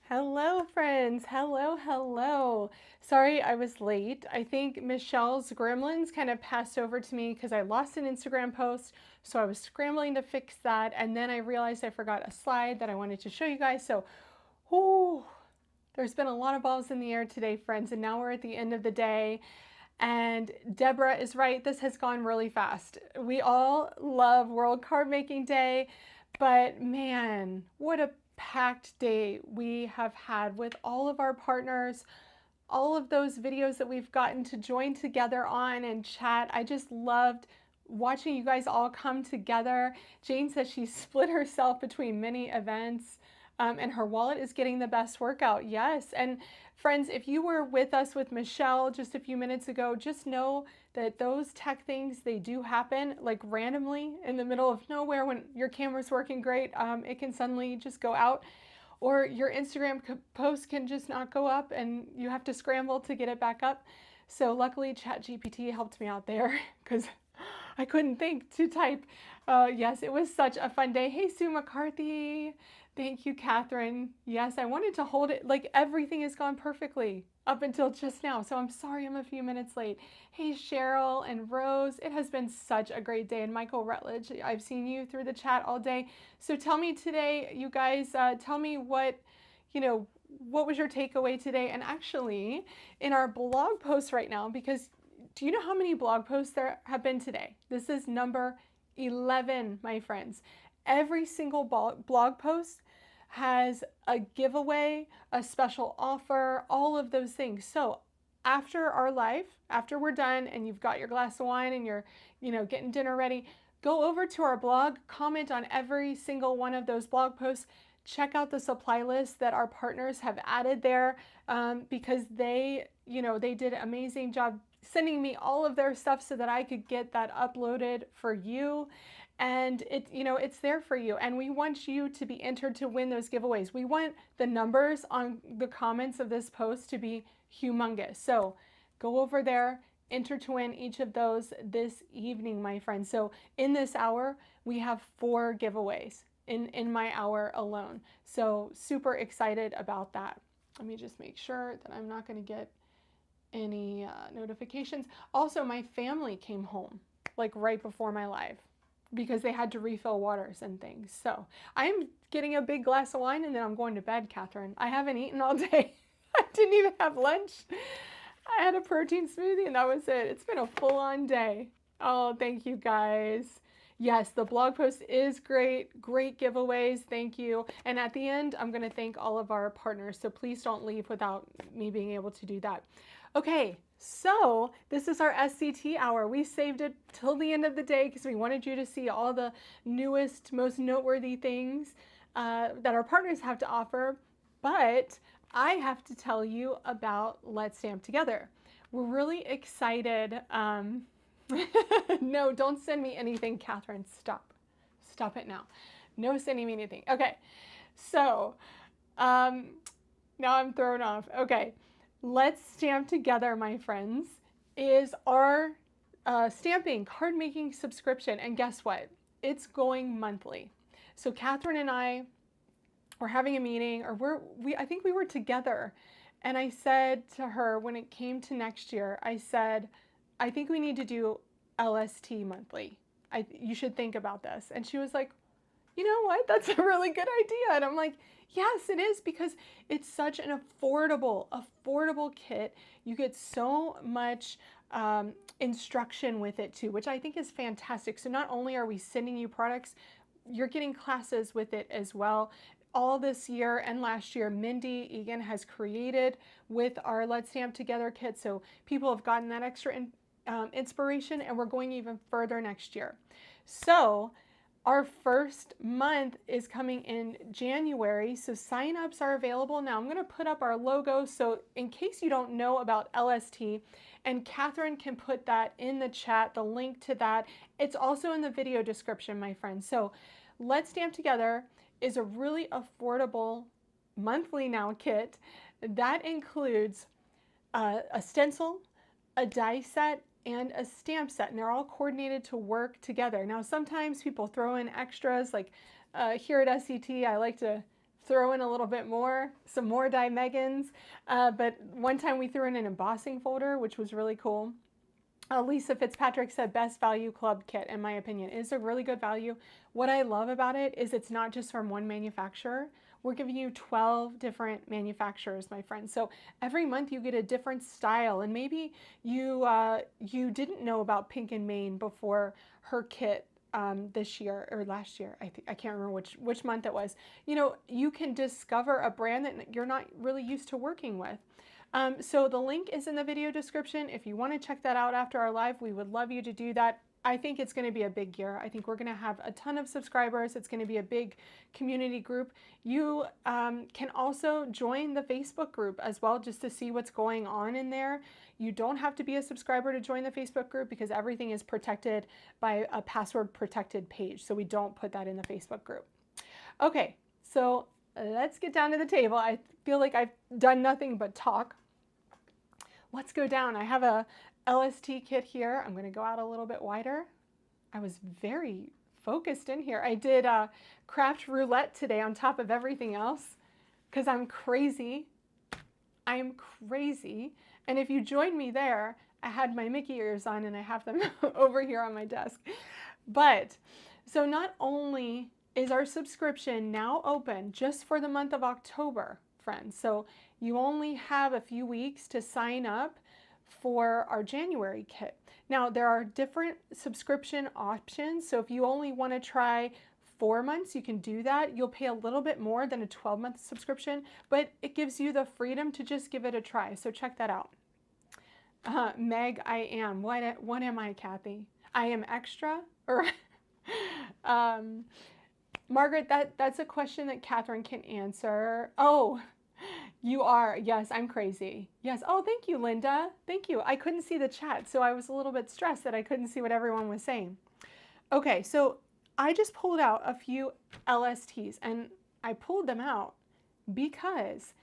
Hello, friends. Hello, hello. Sorry I was late. I think Michelle's gremlins kind of passed over to me because I lost an Instagram post. So I was scrambling to fix that. And then I realized I forgot a slide that I wanted to show you guys. So, whew, there's been a lot of balls in the air today, friends. And now we're at the end of the day. And Deborah is right. This has gone really fast. We all love World Card Making Day. But man, what a packed day we have had with all of our partners, all of those videos that we've gotten to join together on and chat. I just loved watching you guys all come together. Jane says she split herself between many events. And her wallet is getting the best workout. Yes. And friends, if you were with us with Michelle just a few minutes ago, just know that those tech things, they do happen like randomly in the middle of nowhere when your camera's working great. It can suddenly just go out, or your Instagram post can just not go up and you have to scramble to get it back up. So luckily ChatGPT helped me out there because I couldn't think to type. Yes, it was such a fun day. Hey, Sue McCarthy. Thank you, Catherine. Yes, I wanted to hold it. Like everything has gone perfectly up until just now. So I'm sorry I'm a few minutes late. Hey, Cheryl and Rose. It has been such a great day. And Michael Rutledge, I've seen you through the chat all day. So tell me today, you guys, tell me what was your takeaway today? And actually, in our blog post right now, because do you know how many blog posts there have been today? This is number 11, my friends. Every single blog post has a giveaway, a special offer, all of those things. So after our live, after we're done and you've got your glass of wine and you're, getting dinner ready, go over to our blog, comment on every single one of those blog posts, check out the supply list that our partners have added there, because they did an amazing job sending me all of their stuff so that I could get that uploaded for you. And it's there for you. And we want you to be entered to win those giveaways. We want the numbers on the comments of this post to be humongous. So go over there, enter to win each of those this evening, my friends. So in this hour, we have 4 giveaways in my hour alone. So super excited about that. Let me just make sure that I'm not going to get any notifications. Also, my family came home like right before my live because they had to refill waters and things. So I'm getting a big glass of wine and then I'm going to bed, Catherine. I haven't eaten all day. I didn't even have lunch. I had a protein smoothie and that was it. It's been a full-on day. Oh, thank you guys. Yes, the blog post is great. Great giveaways. Thank you. And at the end, I'm going to thank all of our partners. So please don't leave without me being able to do that. Okay, so this is our SCT hour. We saved it till the end of the day because we wanted you to see all the newest, most noteworthy things that our partners have to offer. But I have to tell you about Let's Stamp Together. We're really excited. No, don't send me anything, Catherine. Stop. Stop it now. No sending me anything. Okay, so now I'm thrown off. Okay, Let's Stamp Together, my friends, is our stamping card making subscription. And guess what? It's going monthly. So Catherine and I were having a meeting, or I think we were together. And I said to her when it came to next year, I said, I think we need to do LST monthly. You should think about this. And she was like, you know what? That's a really good idea. And I'm like, yes, it is, because it's such an affordable kit. You get so much instruction with it too, which I think is fantastic. So not only are we sending you products, you're getting classes with it as well. All this year and last year, Mindy Egan has created with our Let's Stamp Together kit. So people have gotten that extra inspiration, and we're going even further next year. So our first month is coming in January. So signups are available now. I'm going to put up our logo. So in case you don't know about LST, and Catherine can put that in the chat, the link to that. It's also in the video description, my friends. So Let's Stamp Together is a really affordable monthly now kit that includes a stencil, a die set, and a stamp set, and they're all coordinated to work together. Now sometimes people throw in extras, like here at SCT I like to throw in a little bit more, some more die Meghans. But one time we threw in an embossing folder, which was really cool. Lisa Fitzpatrick said best value club kit, in my opinion. It's a really good value. What I love about it is it's not just from one manufacturer. We're giving you 12 different manufacturers, my friends. So every month you get a different style, and maybe you you didn't know about Pink and Main before her kit this year or last year. I can't remember which month it was. You know, you can discover a brand that you're not really used to working with. So the link is in the video description. If you want to check that out after our live, we would love you to do that. I think it's going to be a big year. I think we're going to have a ton of subscribers. It's going to be a big community group. You can also join the Facebook group as well, just to see what's going on in there. You don't have to be a subscriber to join the Facebook group because everything is protected by a password protected page. So we don't put that in the Facebook group. Okay, so let's get down to the table. I feel like I've done nothing but talk. Let's go down. I have a LST kit here. I'm going to go out a little bit wider. I was very focused in here. I did craft roulette today on top of everything else because I'm crazy. I'm crazy. And if you joined me there, I had my Mickey ears on and I have them over here on my desk. But so not only is our subscription now open just for the month of October, friends. So you only have a few weeks to sign up for our January kit. Now there are different subscription options. So if you only want to try 4 months, you can do that. You'll pay a little bit more than a 12-month subscription, but it gives you the freedom to just give it a try. So check that out. Meg, I am. What am I, Kathy? I am extra? Or Margaret, that's a question that Catherine can answer. Oh, you are. Yes, I'm crazy. Yes. Oh, thank you, Linda. Thank you. I couldn't see the chat, so I was a little bit stressed that I couldn't see what everyone was saying. Okay, so I just pulled out a few LSTs, and I pulled them out because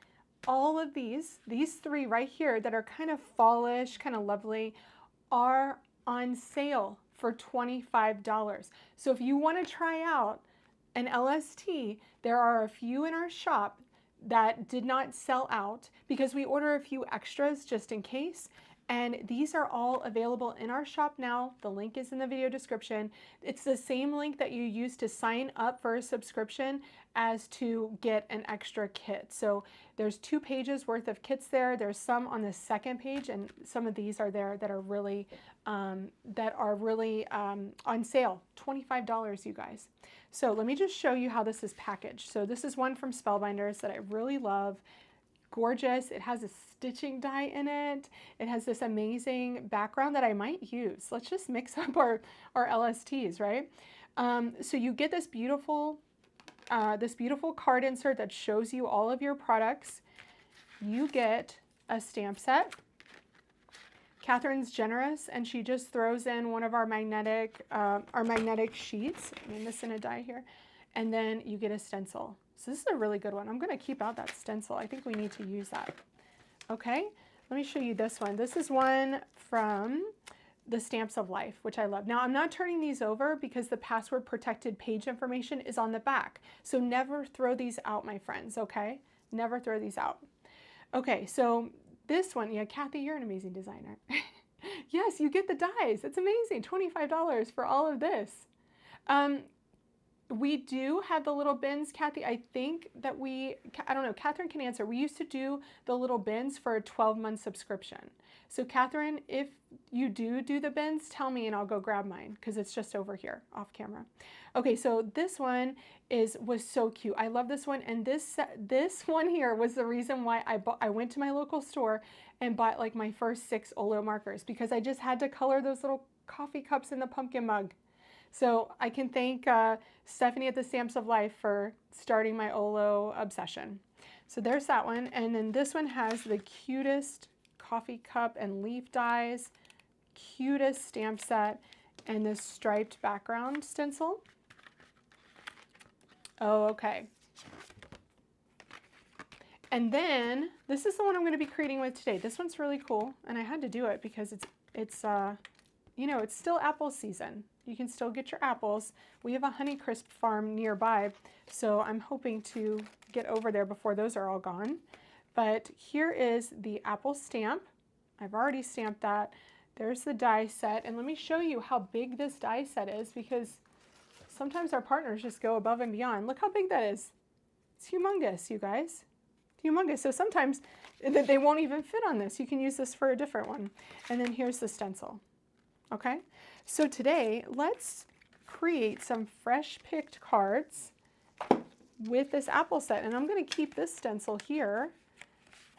all of these three right here that are kind of fallish, kind of lovely, are on sale for $25. So if you want to try out an LST, there are a few in our shop that did not sell out because we order a few extras just in case. And these are all available in our shop now. The link is in the video description. It's the same link that you use to sign up for a subscription as to get an extra kit. So there's 2 pages worth of kits there. There's some on the second page, and some of these are there that are really on sale. $25, you guys. So let me just show you how this is packaged. So this is one from Spellbinders that I really love. Gorgeous. It has a stitching die in it. It has this amazing background that I might use. Let's just mix up our LSTs, right? So you get this beautiful card insert that shows you all of your products. You get a stamp set. Catherine's generous, and she just throws in one of our magnetic sheets. I'm missing a die here. And then you get a stencil. So this is a really good one. I'm going to keep out that stencil. I think we need to use that. Okay, let me show you this one. This is one from the Stamps of Life, which I love. Now, I'm not turning these over because the password protected page information is on the back. So never throw these out, my friends, okay? Never throw these out. Okay, so this one, yeah, Kathy, you're an amazing designer. Yes, you get the dies. It's amazing. $25 for all of this. We do have the little bins, Kathy. I think that I don't know, Catherine can answer. We used to do the little bins for a 12-month subscription. So Catherine, if you do the bins, tell me and I'll go grab mine because it's just over here off camera. Okay, so this one was so cute. I love this one, and this one here was the reason why I went to my local store and bought like my first 6 Olo markers because I just had to color those little coffee cups in the pumpkin mug. So I can thank Stephanie at the Stamps of Life for starting my Olo obsession. So there's that one. And then this one has the cutest coffee cup and leaf dies, cutest stamp set, and this striped background stencil. Oh, okay. And then this is the one I'm going to be creating with today. This one's really cool, and I had to do it because it's you know, it's still apple season. You can still get your apples. We have a Honeycrisp farm nearby, so I'm hoping to get over there before those are all gone. But here is the apple stamp. I've already stamped that. There's the die set, and let me show you how big this die set is, because sometimes our partners just go above and beyond. Look how big that is. It's humongous, you guys. Humongous. So sometimes they won't even fit on this. You can use this for a different one. And then here's the stencil. Okay, so today let's create some fresh picked cards with this apple set. And I'm going to keep this stencil here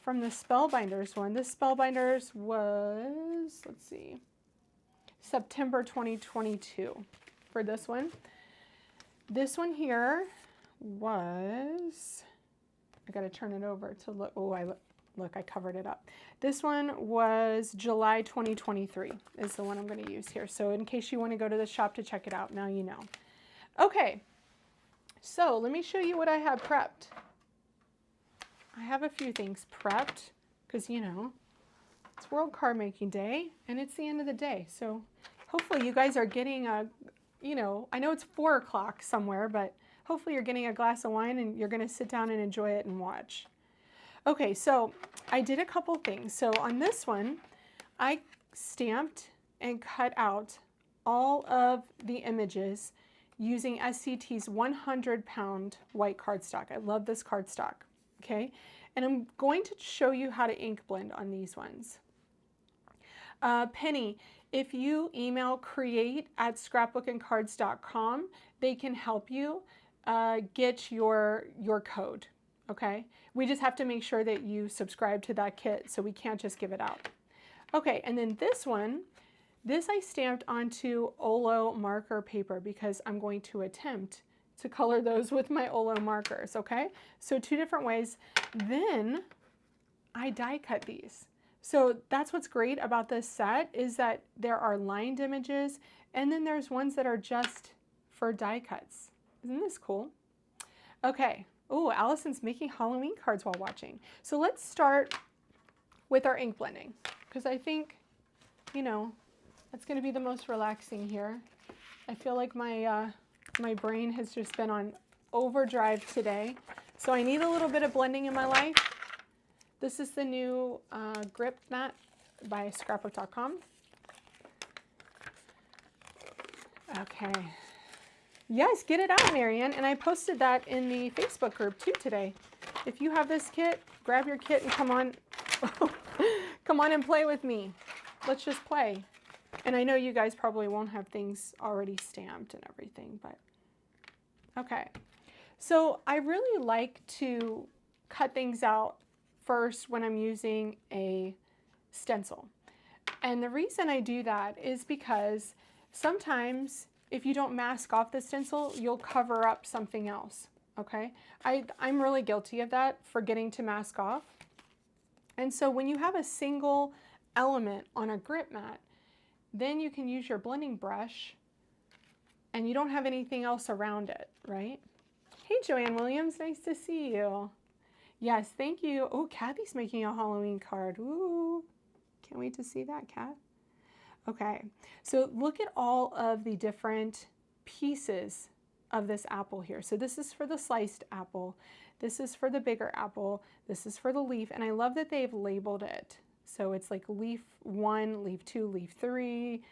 from the Spellbinders one. This Spellbinders was, let's see, September 2022 for this one. This one here was, I got to turn it over to look. Oh, look, I covered it up. This one was July 2023 is the one I'm going to use here. So in case you want to go to the shop to check it out, now you know. Okay, so let me show you what I have prepped. I have a few things prepped because, you know, it's World Card Making Day and it's the end of the day. So hopefully you guys are getting a, you know, I know it's 4 o'clock somewhere, but hopefully you're getting a glass of wine and you're going to sit down and enjoy it and watch. Okay, so I did a couple things. So on this one, I stamped and cut out all of the images using SCT's 100-pound white cardstock. I love this cardstock, okay? And I'm going to show you how to ink blend on these ones. Penny, if you email create@scrapbookandcards.com, they can help you get your code, okay? We just have to make sure that you subscribe to that kit, so we can't just give it out. Okay, and then this one, this I stamped onto Olo marker paper because I'm going to attempt to color those with my Olo markers, okay? So 2 different ways. Then I die cut these. So that's what's great about this set is that there are lined images and then there's ones that are just for die cuts. Isn't this cool? Okay. Oh, Allison's making Halloween cards while watching. So let's start with our ink blending because I think, you know, that's going to be the most relaxing here. I feel like my my brain has just been on overdrive today. So I need a little bit of blending in my life. This is the new grip mat by scrapbook.com. Okay. Yes, get it out, Marianne. And I posted that in the Facebook group too today. If you have this kit, grab your kit and come on, come on and play with me. Let's just play. And I know you guys probably won't have things already stamped and everything, but okay. So I really like to cut things out first when I'm using a stencil. And the reason I do that is because sometimes if you don't mask off the stencil, you'll cover up something else, okay? I'm really guilty of that, forgetting to mask off. And so when you have a single element on a grip mat, then you can use your blending brush and you don't have anything else around it, right? Hey, Joanne Williams, nice to see you. Yes, thank you. Oh, Kathy's making a Halloween card. Ooh, can't wait to see that, Kat. Okay, so look at all of the different pieces of this apple here. So this is for the sliced apple. This is for the bigger apple. This is for the leaf. And I love that they've labeled it. So it's like leaf 1, leaf 2, leaf 3,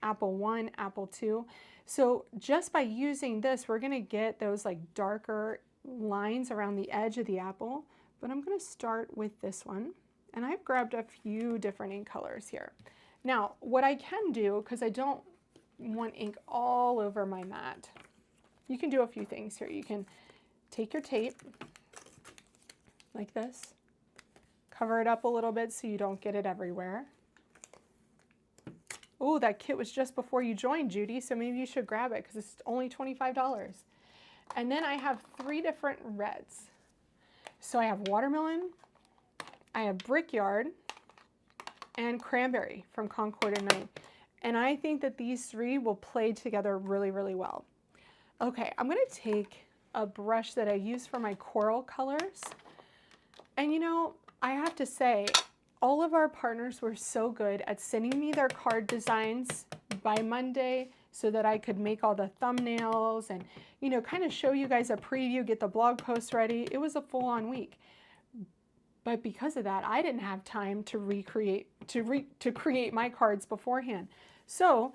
apple 1, apple 2. So just by using this, we're gonna get those like darker lines around the edge of the apple. But I'm gonna start with this one. And I've grabbed a few different ink colors here. Now, what I can do, because I don't want ink all over my mat, you can do a few things here. You can take your tape like this, cover it up a little bit so you don't get it everywhere. Oh, that kit was just before you joined, Judy, so maybe you should grab it because it's only $25. And then I have 3 different reds. So I have watermelon, I have brickyard, and cranberry from Concord and Night. And I think that these 3 will play together really, really well. Okay, I'm gonna take a brush that I use for my coral colors. And you know, I have to say, all of our partners were so good at sending me their card designs by Monday so that I could make all the thumbnails and, you know, kind of show you guys a preview, get the blog post ready. It was a full-on week. But because of that, I didn't have time to recreate, to create my cards beforehand. So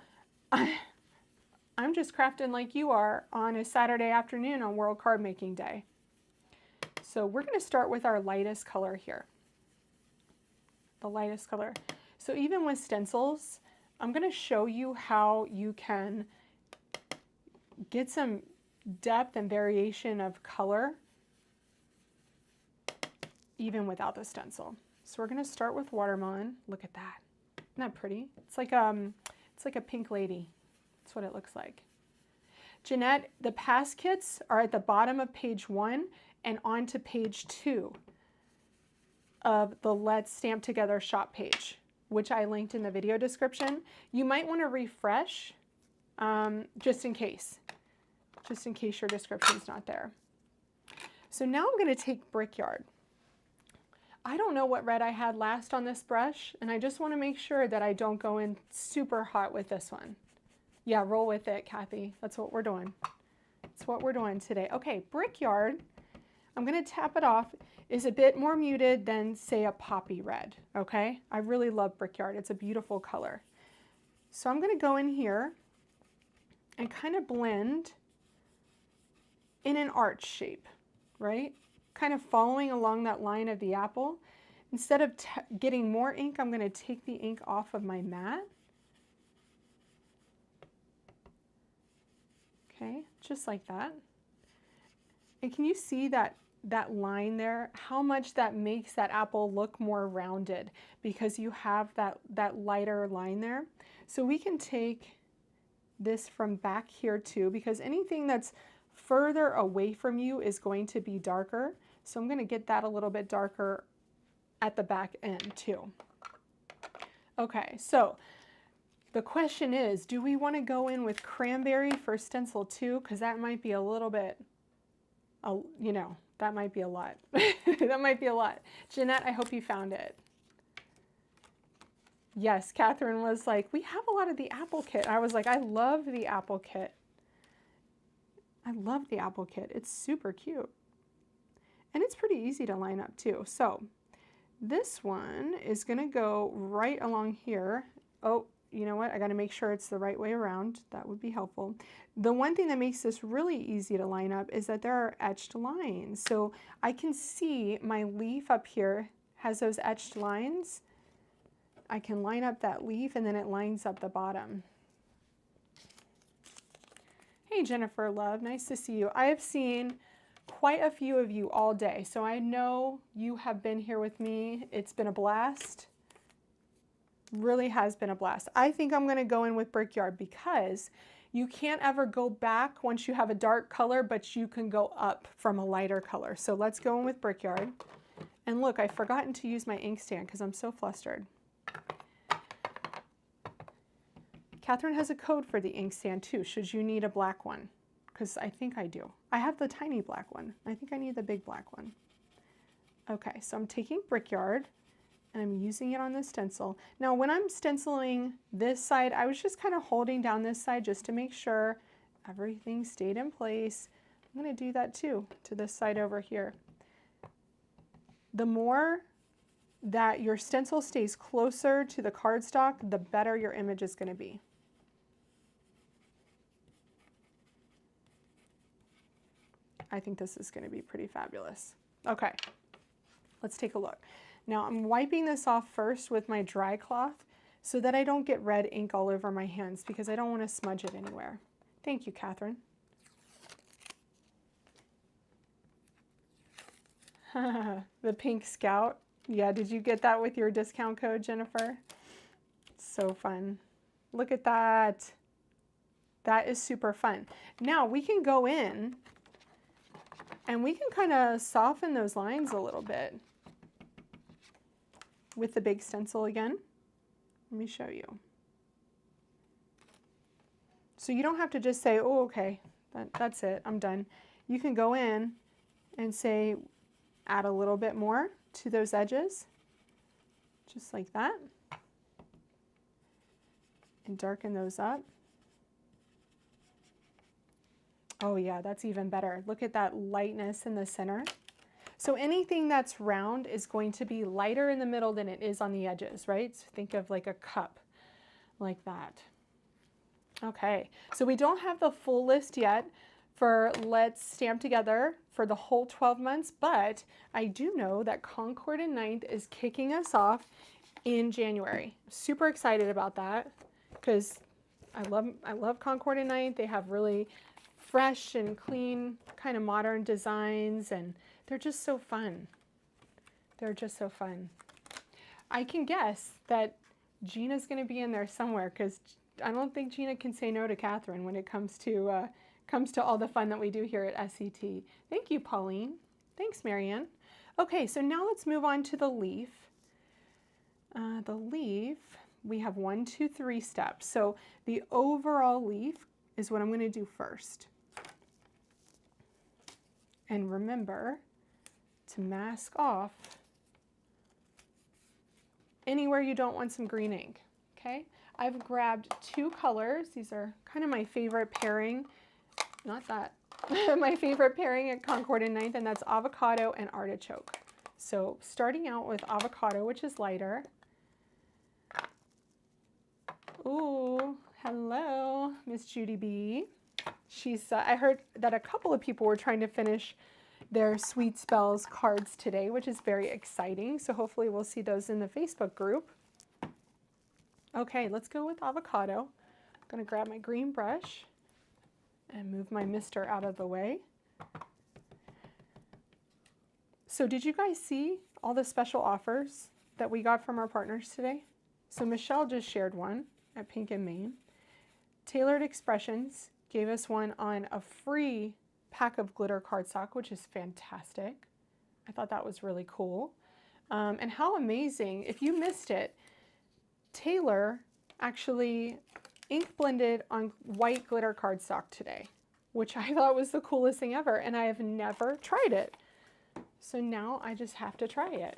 I'm just crafting like you are on a Saturday afternoon on World Card Making Day. So we're going to start with our lightest color here. The lightest color. So even with stencils, I'm going to show you how you can get some depth and variation of color even without the stencil. So we're going to start with watermelon. Look at that. Isn't that pretty? It's like a pink lady. That's what it looks like. Jeanette, the past kits are at the bottom of page 1 and onto page 2 of the Let's Stamp Together shop page, which I linked in the video description. You might want to refresh just in case your description's not there. So now I'm going to take Brickyard. I don't know what red I had last on this brush, and I just want to make sure that I don't go in super hot with this one. Yeah, roll with it, Kathy. That's what we're doing. That's what we're doing today. Okay, Brickyard, I'm going to tap it off, is a bit more muted than, say, a poppy red, okay? I really love Brickyard. It's a beautiful color. So I'm going to go in here and kind of blend in an arch shape, right? Kind of following along that line of the apple. Instead of getting more ink, I'm going to take the ink off of my mat. Okay, just like that. And can you see that line there? How much that makes that apple look more rounded because you have that lighter line there. So we can take this from back here too, because anything that's further away from you is going to be darker. So I'm going to get that a little bit darker at the back end too. Okay, so the question is, do we want to go in with cranberry for stencil 2? Because that might be a little bit, you know, that might be a lot. That might be a lot. Jeanette, I hope you found it. Yes, Catherine was like, we have a lot of the apple kit. I was like, I love the apple kit. I love the apple kit. It's super cute. And it's pretty easy to line up too. So this one is going to go right along here. Oh, you know what? I got to make sure it's the right way around. That would be helpful. The one thing that makes this really easy to line up is that there are etched lines. So I can see my leaf up here has those etched lines. I can line up that leaf and then it lines up the bottom. Hey, Jennifer Love, nice to see you. I have seen quite a few of you all day, so I know you have been here with me. It's been a blast. Really has been a blast. I think I'm going to go in with Brickyard because you can't ever go back once you have a dark color, but you can go up from a lighter color. So let's go in with Brickyard. And look, I've forgotten to use my inkstand because I'm so flustered. Catherine has a code for the inkstand too, should you need a black one, because I think I do. I have the tiny black one. I think I need the big black one. Okay, so I'm taking Brickyard and I'm using it on the stencil. Now when I'm stenciling this side, I was just kind of holding down this side just to make sure everything stayed in place. I'm going to do that too to this side over here. The more that your stencil stays closer to the cardstock, the better your image is going to be. I think this is going to be pretty fabulous. Okay, let's take a look. Now I'm wiping this off first with my dry cloth so that I don't get red ink all over my hands because I don't want to smudge it anywhere. Thank you, Catherine. The pink scout. Yeah, did you get that with your discount code, Jennifer? So fun. Look at that. That is super fun. Now we can go in and we can kind of soften those lines a little bit with the big stencil again. Let me show you. So you don't have to just say, oh, okay, that's it, I'm done. You can go in and say, add a little bit more to those edges, just like that. and darken those up. Oh yeah, that's even better. Look at that lightness in the center. So anything that's round is going to be lighter in the middle than it is on the edges, right? So think of like a cup, like that. Okay, so we don't have the full list yet for Let's Stamp Together for the whole 12 months, but I do know that Concord and Ninth is kicking us off in January. Super excited about that because I love Concord and Ninth. They have really fresh and clean, kind of modern designs, and they're just so fun. They're just so fun. I can guess that Gina's going to be in there somewhere because I don't think Gina can say no to Catherine when it comes to all the fun that we do here at SCT. Thank you, Pauline. Thanks, Marianne. Okay, so now let's move on to the leaf. The leaf, we have 1, 2, 3 steps. So the overall leaf is what I'm going to do first. And remember to mask off anywhere you don't want some green ink, okay? I've grabbed 2 colors. These are kind of my favorite pairing. Not that. My favorite pairing at Concord and Ninth, and that's avocado and artichoke. So starting out with avocado, which is lighter. Ooh, hello, Miss Judy B. She's, I heard that a couple of people were trying to finish their Sweet Spells cards today, which is very exciting. So hopefully we'll see those in the Facebook group. Okay, let's go with avocado. I'm gonna grab my green brush and move my mister out of the way. So did you guys see all the special offers that we got from our partners today? So Michelle just shared one at Pink and Maine. Tailored Expressions gave us one on a free pack of glitter cardstock, which is fantastic. I thought that was really cool. And how amazing, if you missed it, Taylor actually ink blended on white glitter cardstock today, which I thought was the coolest thing ever, and I have never tried it. So now I just have to try it.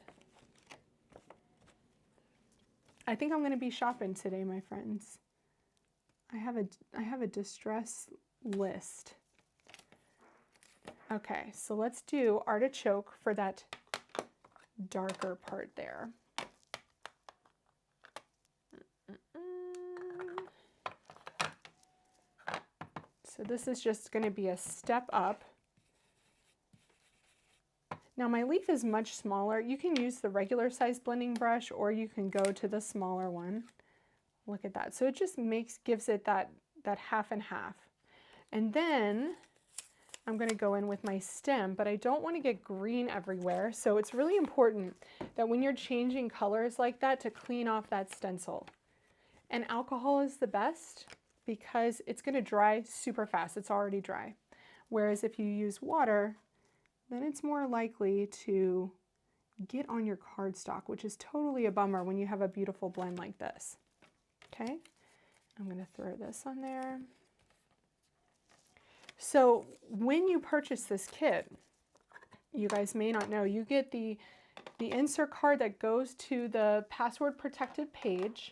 I think I'm going to be shopping today, my friends. I have a distress list. Okay, so let's do artichoke for that darker part there. So this is just going to be a step up. Now my leaf is much smaller. You can use the regular size blending brush or you can go to the smaller one. Look at that. So it just gives it that half and half. And then I'm going to go in with my stem, but I don't want to get green everywhere. So it's really important that when you're changing colors like that to clean off that stencil. And alcohol is the best because it's going to dry super fast. It's already dry. Whereas if you use water, then it's more likely to get on your cardstock, which is totally a bummer when you have a beautiful blend like this. Okay, I'm going to throw this on there. So when you purchase this kit, you guys may not know, you get the insert card that goes to the password protected page,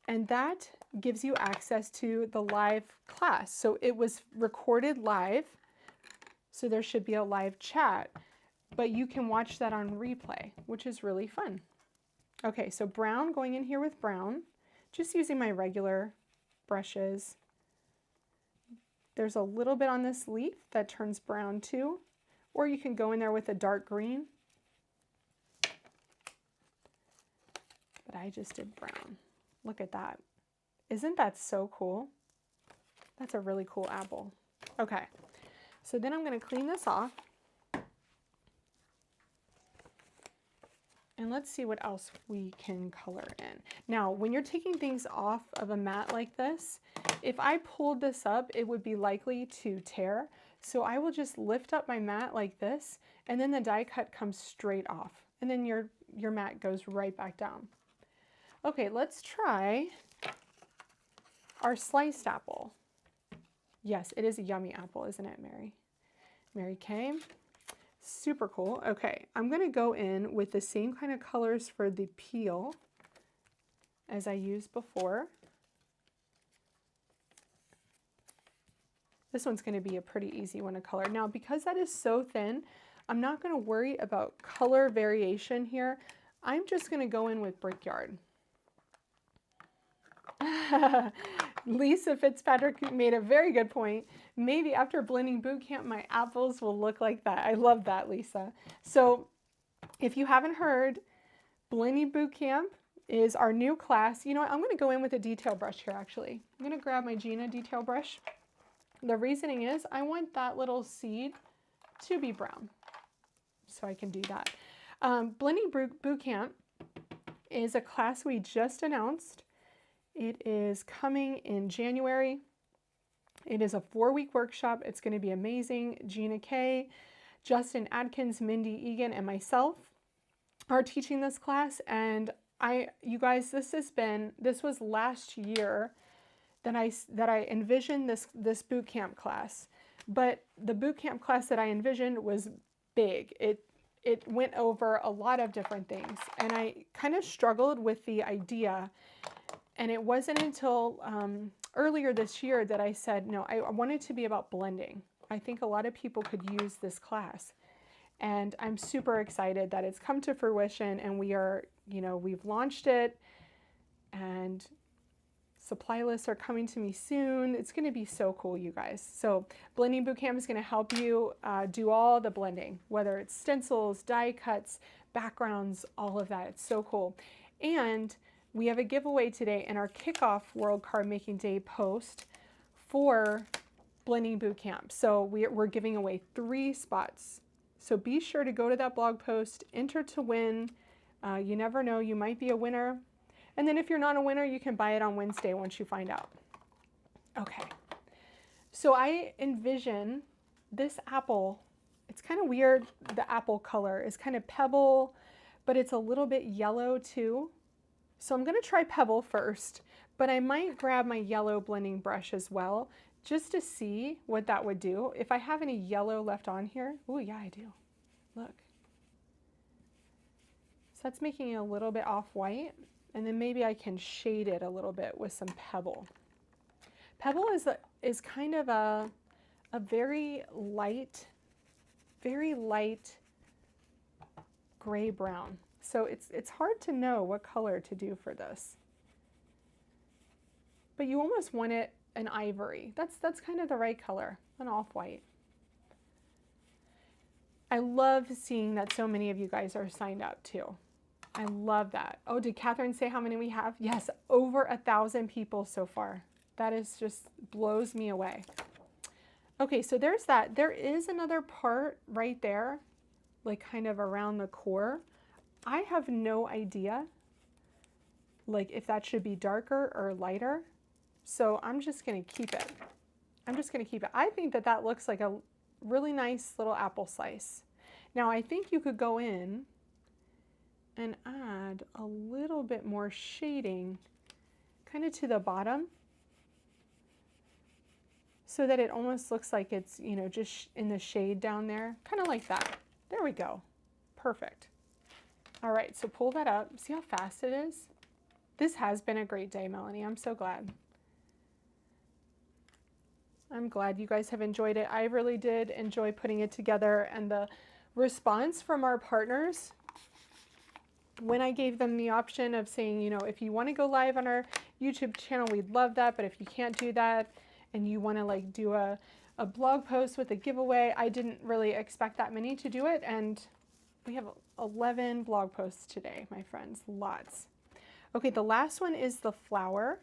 and that gives you access to the live class. So it was recorded live, so there should be a live chat, but you can watch that on replay, which is really fun. Okay, so brown, going in here with brown, just using my regular brushes. There's a little bit on this leaf that turns brown too, or you can go in there with a dark green. But I just did brown. Look at that. Isn't that so cool? That's a really cool apple. Okay, so then I'm going to clean this off. And let's see what else we can color in. Now, when you're taking things off of a mat like this, if I pulled this up, it would be likely to tear. So I will just lift up my mat like this, and then the die cut comes straight off. And then your mat goes right back down. Okay, let's try our sliced apple. Yes, it is a yummy apple, isn't it, Mary? Mary Kay. Super cool. Okay, I'm going to go in with the same kind of colors for the peel as I used before. This one's going to be a pretty easy one to color. Now, because that is so thin, I'm not going to worry about color variation here. I'm just going to go in with Brickyard. Lisa Fitzpatrick made a very good point. Maybe after blending boot camp, my apples will look like that. I love that, Lisa. So if you haven't heard, blending boot camp is our new class. You know what? I'm going to go in with a detail brush here, actually. I'm going to grab my Gina detail brush. The reasoning is I want that little seed to be brown, so I can do that. Blending boot camp is a class we just announced. It is coming in January. It is a 4-week workshop. It's going to be amazing. Gina Kay, Justin Adkins, Mindy Egan, and myself are teaching this class. And you guys, this was last year that I envisioned this boot camp class. But the boot camp class that I envisioned was big. It went over a lot of different things, and I kind of struggled with the idea. And it wasn't until earlier this year that I said, no, I want it to be about blending. I think a lot of people could use this class. And I'm super excited that it's come to fruition, and we've launched it, and supply lists are coming to me soon. It's going to be so cool, you guys. So Blending Bootcamp is going to help you do all the blending, whether it's stencils, die cuts, backgrounds, all of that. It's so cool. And we have a giveaway today in our kickoff World Card Making Day post for Blending Bootcamp. So we're giving away 3 spots. So be sure to go to that blog post, enter to win. You never know, you might be a winner. And then if you're not a winner, you can buy it on Wednesday once you find out. Okay, so I envision this apple. It's kind of weird, the apple color is kind of pebble, but it's a little bit yellow too. So I'm going to try pebble first, but I might grab my yellow blending brush as well, just to see what that would do. If I have any yellow left on here, oh yeah, I do. Look. So that's making it a little bit off-white, and then maybe I can shade it a little bit with some pebble. Pebble is kind of a very light gray-brown. So it's hard to know what color to do for this. But you almost want it an ivory. That's kind of the right color, an off-white. I love seeing that so many of you guys are signed up too. I love that. Oh, did Catherine say how many we have? Yes, over 1,000 people so far. That is just blows me away. Okay, so there's that. There is another part right there, like kind of around the core. I have no idea, like if that should be darker or lighter. So I'm just going to keep it. I'm just going to keep it. I think that that looks like a really nice little apple slice. Now I think you could go in and add a little bit more shading kind of to the bottom so that it almost looks like it's, you know, just in the shade down there, kind of like that. There we go. Perfect. All right, so pull that up. See how fast it is? This has been a great day, Melanie. I'm so glad. I'm glad you guys have enjoyed it. I really did enjoy putting it together, and the response from our partners when I gave them the option of saying, you know, if you want to go live on our YouTube channel, we'd love that, but if you can't do that and you want to like do a blog post with a giveaway, I didn't really expect that many to do it, and we have 11 blog posts today, my friends, lots. Okay, the last one is the flower.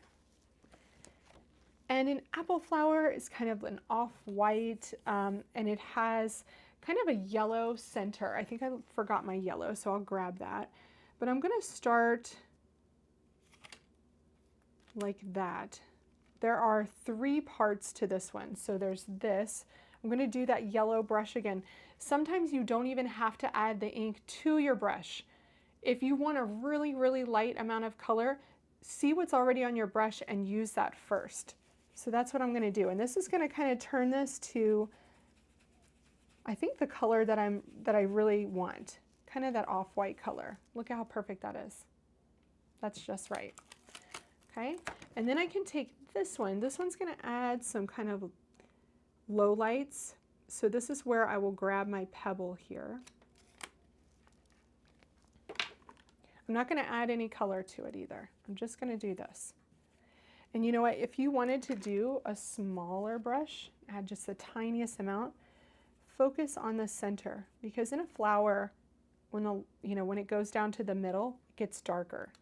And an apple flower is kind of an off-white, and it has kind of a yellow center. I think I forgot my yellow, so I'll grab that. But I'm going to start like that. There are 3 parts to this one. So there's this. I'm going to do that yellow brush again. Sometimes you don't even have to add the ink to your brush. If you want a really, really light amount of color, see what's already on your brush and use that first. So that's what I'm going to do. And this is going to kind of turn this to, I think, the color that I really want. Kind of that off-white color. Look at how perfect that is. That's just right. Okay. And then I can take this one. This one's going to add some kind of low lights. So this is where I will grab my pebble here. I'm not going to add any color to it either. I'm just going to do this. And you know what? If you wanted to do a smaller brush, add just the tiniest amount, focus on the center, because in a flower, when it goes down to the middle, it gets darker.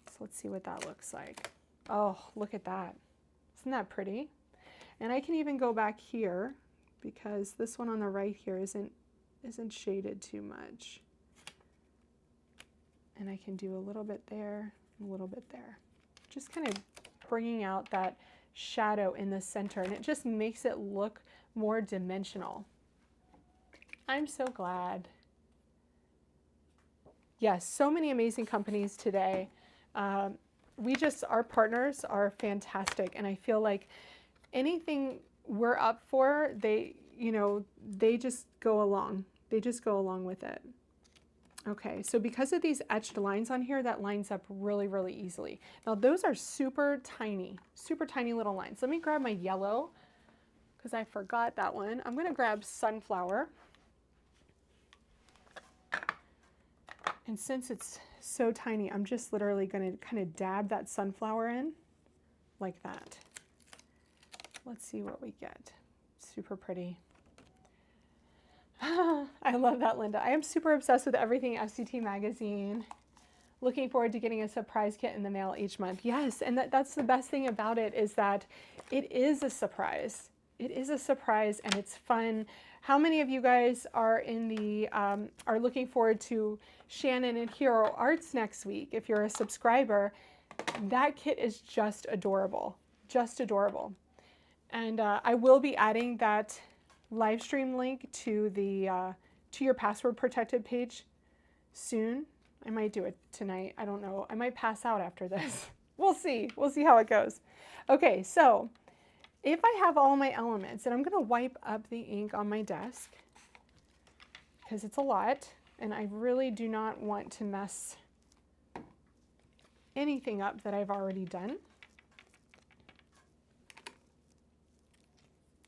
So let's see what that looks like. Oh, look at that. Isn't that pretty? And I can even go back here because this one on the right here isn't shaded too much. And I can do a little bit there, a little bit there. Just kind of bringing out that shadow in the center, and it just makes it look more dimensional. I'm so glad. Yes, so many amazing companies today. Our partners are fantastic, and I feel like anything we're up for, they just go along. They just go along with it. Okay, so because of these etched lines on here, that lines up really, really easily. Now those are super tiny little lines. Let me grab my yellow, because I forgot that one. I'm gonna grab Sunflower. And since it's so tiny, I'm just literally gonna kind of dab that sunflower in like that. Let's see what we get. Super pretty. I love that, Linda. I am super obsessed with everything FCT magazine. Looking forward to getting a surprise kit in the mail each month. Yes, and that's the best thing about it, is that it is a surprise. It is a surprise and it's fun. How many of you guys are are looking forward to Shannon and Hero Arts next week? If you're a subscriber, that kit is just adorable, just adorable. And I will be adding that live stream link to your password protected page soon. I might do it tonight. I don't know. I might pass out after this. We'll see. We'll see how it goes. Okay, so if I have all my elements, and I'm going to wipe up the ink on my desk because it's a lot, and I really do not want to mess anything up that I've already done.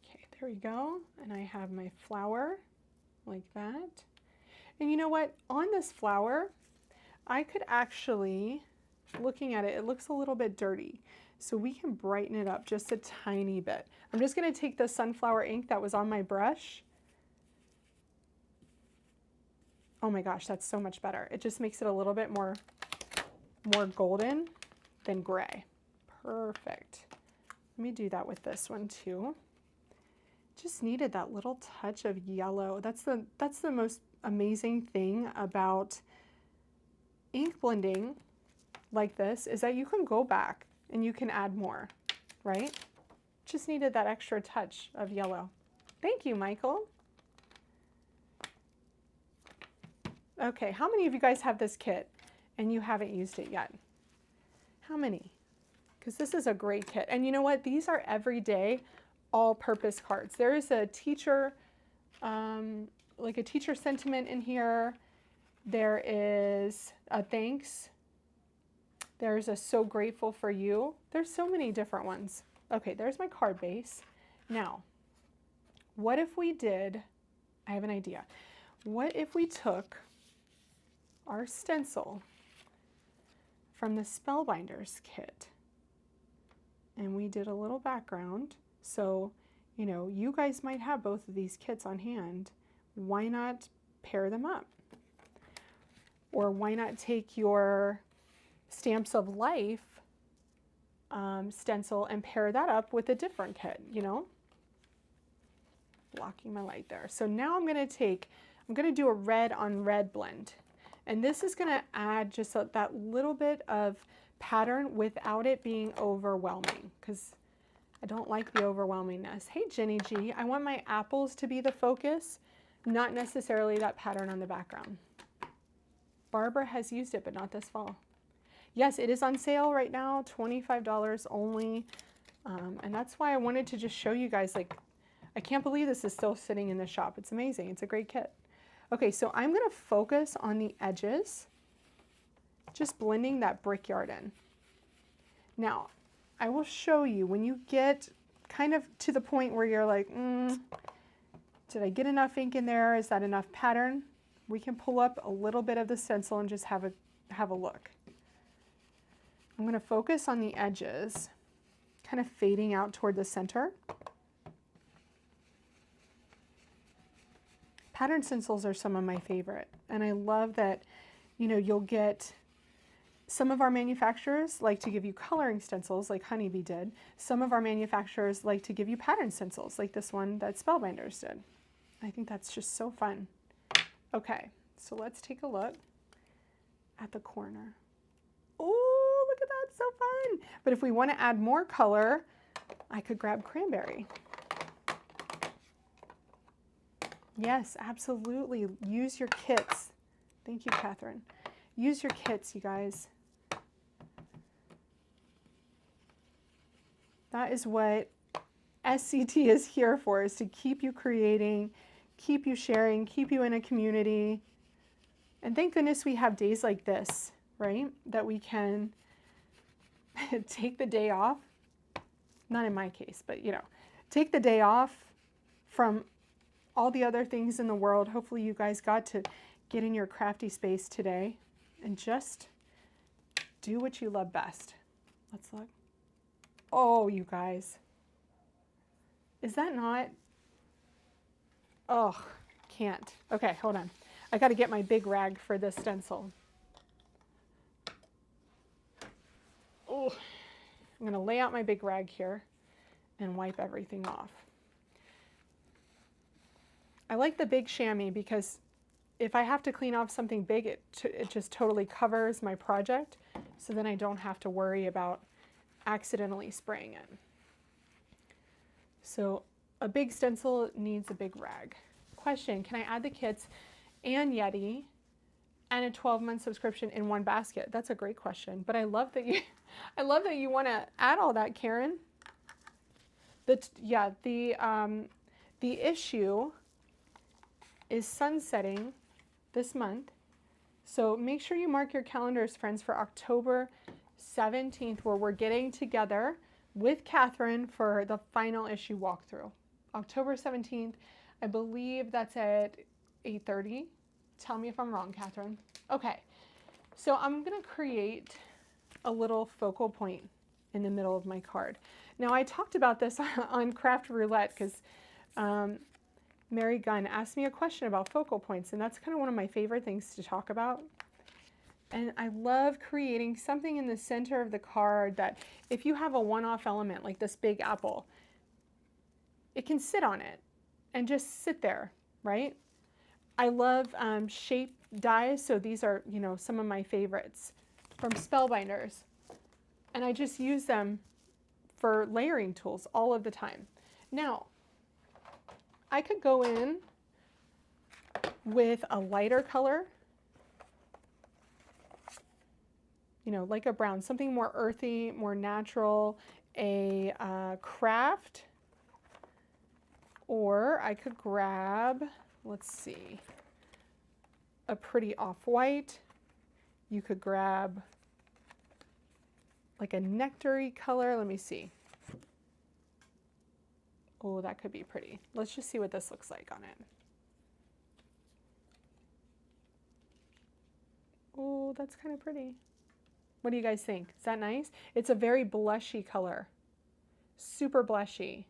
Okay, there we go. And I have my flower like that. And you know what? On this flower, I could actually, looking at it, it looks a little bit dirty. So we can brighten it up just a tiny bit. I'm just going to take the sunflower ink that was on my brush. Oh my gosh, that's so much better. It just makes it a little bit more golden than gray. Perfect. Let me do that with this one too. Just needed that little touch of yellow. That's the most amazing thing about ink blending like this, is that you can go back and you can add more, right? Just needed that extra touch of yellow. Thank you, Michael. Okay, how many of you guys have this kit and you haven't used it yet? How many? Because this is a great kit. And you know what? These are everyday all-purpose cards. There is a teacher, like a teacher sentiment in here. There is a thanks. There's a so grateful for you. There's so many different ones. Okay, there's my card base. Now, what if we did, I have an idea. What if we took our stencil from the Spellbinders kit and we did a little background? So, you know, you guys might have both of these kits on hand. Why not pair them up? Or why not take your Stamps of Life stencil and pair that up with a different kit, you know? Blocking my light there. So now I'm going to do a red on red blend. And this is going to add just that little bit of pattern without it being overwhelming, because I don't like the overwhelmingness. Hey, Jenny G, I want my apples to be the focus, not necessarily that pattern on the background. Barbara has used it, but not this fall. Yes, it is on sale right now, $25 only. And that's why I wanted to just show you guys, like, I can't believe this is still sitting in the shop. It's amazing. It's a great kit. Okay, so I'm going to focus on the edges, just blending that Brickyard in. Now, I will show you when you get kind of to the point where you're like, did I get enough ink in there? Is that enough pattern? We can pull up a little bit of the stencil and just have a look. I'm going to focus on the edges, kind of fading out toward the center. Pattern stencils are some of my favorite, and I love that, you know, you'll get, some of our manufacturers like to give you coloring stencils like Honeybee did. Some of our manufacturers like to give you pattern stencils like this one that Spellbinders did. I think that's just so fun. Okay, so let's take a look at the corner. Oh, look at that, so fun. But if we want to add more color, I could grab cranberry. Yes, absolutely. Use your kits. Thank you, Catherine. Use your kits, you guys. That is what SCT is here for, is to keep you creating, keep you sharing, keep you in a community. And thank goodness we have days like this, right? That we can take the day off. Not in my case, but you know, take the day off from all the other things in the world. Hopefully you guys got to get in your crafty space today and just do what you love best. Let's look. Oh, you guys. Is that not? Oh, can't. Okay, hold on. I got to get my big rag for this stencil. Oh, I'm going to lay out my big rag here and wipe everything off. I like the big chamois because if I have to clean off something big, it just totally covers my project, so then I don't have to worry about accidentally spraying it. So a big stencil needs a big rag. Question, can I add the kits and Yeti and a 12-month subscription in one basket? That's a great question, but I love that you want to add all that, Karen. The issue is sunsetting this month. So make sure you mark your calendars, friends, for October 17th, where we're getting together with Catherine for the final issue walkthrough. October 17th, I believe that's at 8:30. Tell me if I'm wrong, Catherine. Okay, so I'm gonna create a little focal point in the middle of my card. Now I talked about this on Craft Roulette because Mary Gunn asked me a question about focal points, and that's kind of one of my favorite things to talk about. And I love creating something in the center of the card that if you have a one-off element like this big apple, it can sit on it and just sit there, right? I love shape dies, so these are, you know, some of my favorites from Spellbinders. And I just use them for layering tools all of the time. Now, I could go in with a lighter color, you know, like a brown, something more earthy, more natural, a craft, or I could grab, let's see, a pretty off-white. You could grab like a nectar-y color. Let me see. Oh, that could be pretty. Let's just see what this looks like on it. Oh, that's kind of pretty. What do you guys think? Is that nice? It's a very blushy color. Super blushy.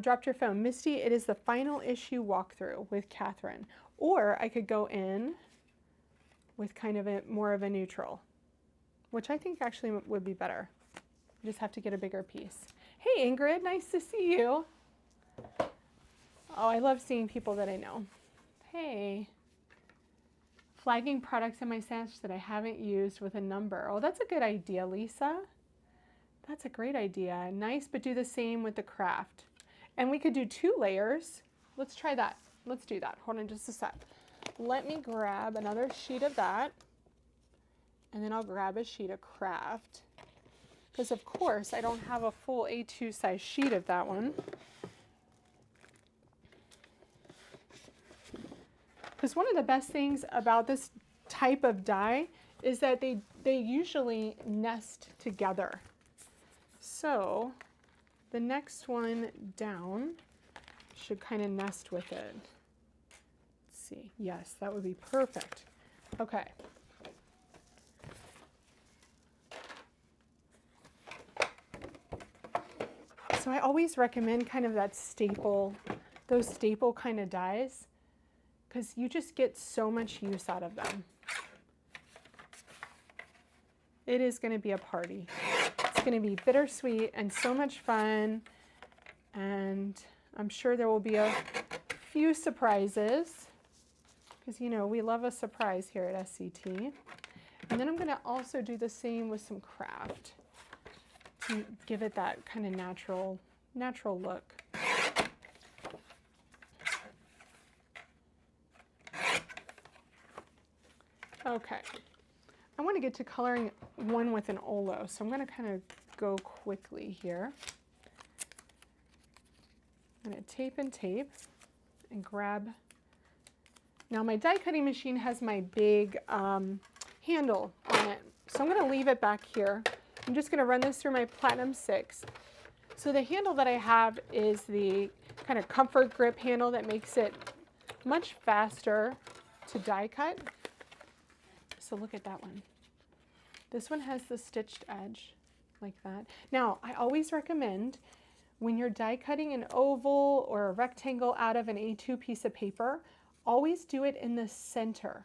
Dropped your phone. Misty, it is the final issue walkthrough with Catherine. Or I could go in with kind of more of a neutral, which I think actually would be better. You just have to get a bigger piece. Hey Ingrid, nice to see you. Oh, I love seeing people that I know. Hey. Flagging products in my stash that I haven't used with a number. Oh, that's a good idea, Lisa. That's a great idea. Nice, but do the same with the craft. And we could do 2 layers. Let's try that. Let's do that. Hold on just a sec. Let me grab another sheet of that. And then I'll grab a sheet of craft. Because of course I don't have a full A2 size sheet of that one. Because one of the best things about this type of die is that they usually nest together. So the next one down should kind of nest with it. Let's see. Yes, that would be perfect. Okay. So I always recommend kind of that staple, those staple kind of dies, because you just get so much use out of them. It is going to be a party. It's going to be bittersweet and so much fun, and I'm sure there will be a few surprises, because you know we love a surprise here at SCT. And then I'm going to also do the same with some craft to give it that kind of natural look. Okay, I want to get to coloring one with an Olo, so I'm going to kind of go quickly here. I'm going to tape and grab. Now my die cutting machine has my big handle on it, so I'm going to leave it back here. I'm just going to run this through my Platinum 6. So the handle that I have is the kind of comfort grip handle that makes it much faster to die cut. So look at that one. This one has the stitched edge like that. Now, I always recommend when you're die cutting an oval or a rectangle out of an A2 piece of paper, always do it in the center,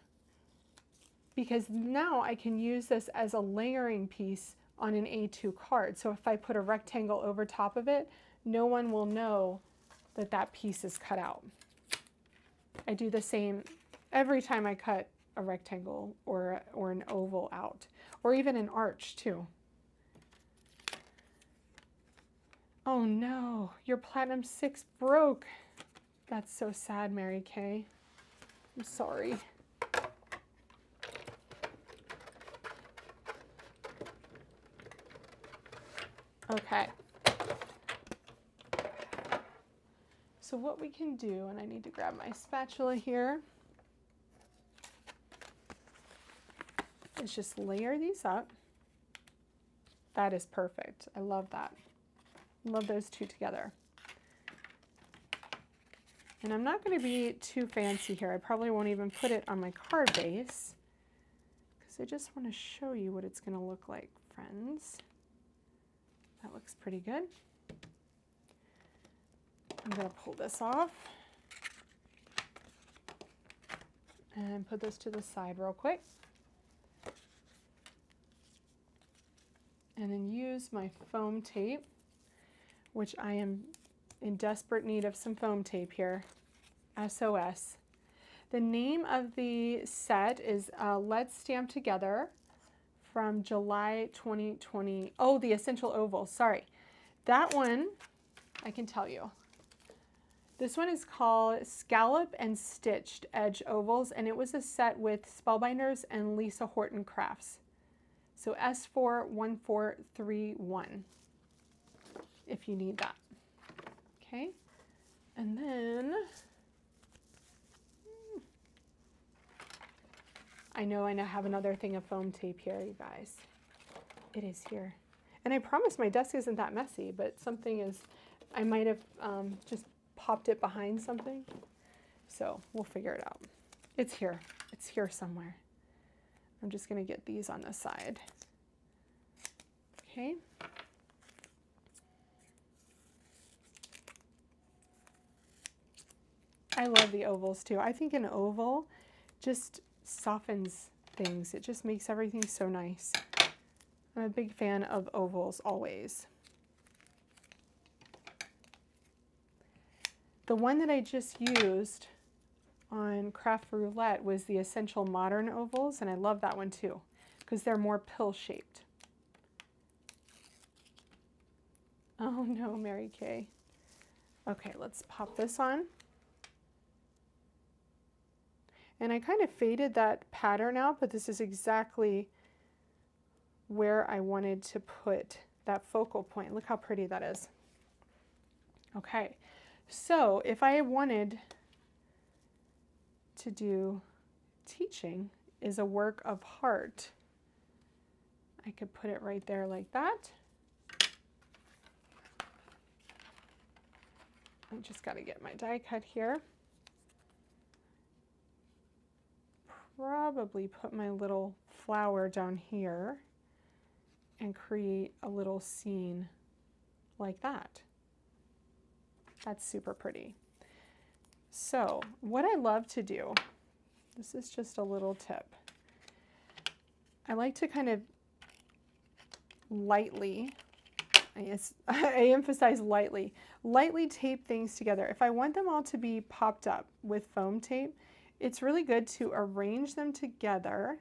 because now I can use this as a layering piece on an A2 card. So if I put a rectangle over top of it, no one will know that that piece is cut out. I do the same every time I cut a rectangle or an oval out, or even an arch too. Oh no, your Platinum 6 broke. That's so sad, Mary Kay. I'm sorry. Okay. So what we can do, and I need to grab my spatula here, is just layer these up. That is perfect. I love that. Love those two together. And I'm not going to be too fancy here. I probably won't even put it on my card base, because I just want to show you what it's going to look like, friends. That looks pretty good. I'm going to pull this off and put this to the side real quick. And then use my foam tape, which I am in desperate need of some foam tape here. SOS. The name of the set is Let's Stamp Together from July 2020. Oh, the Essential Ovals, sorry. That one, I can tell you. This one is called Scallop and Stitched Edge Ovals, and it was a set with Spellbinders and Lisa Horton Crafts. So S41431, if you need that. Okay, and then I know I have another thing of foam tape here, you guys. It is here. And I promise my desk isn't that messy, but something is, I might have just popped it behind something. So we'll figure it out. It's here. It's here somewhere. I'm just going to get these on the side. Okay. I love the ovals too. I think an oval just softens things. It just makes everything so nice. I'm a big fan of ovals always. The one that I just used on Craft Roulette was the Essential Modern Ovals, and I love that one too because they're more pill-shaped. Oh no, Mary Kay. Okay, let's pop this on. And I kind of faded that pattern out, but this is exactly where I wanted to put that focal point. Look how pretty that is. Okay, so if I wanted to do teaching is a work of heart, I could put it right there like that. I just got to get my die cut here. Probably put my little flower down here and create a little scene like that. That's super pretty. So what I love to do, this is just a little tip. I like to kind of lightly, I emphasize lightly tape things together. If I want them all to be popped up with foam tape, it's really good to arrange them together,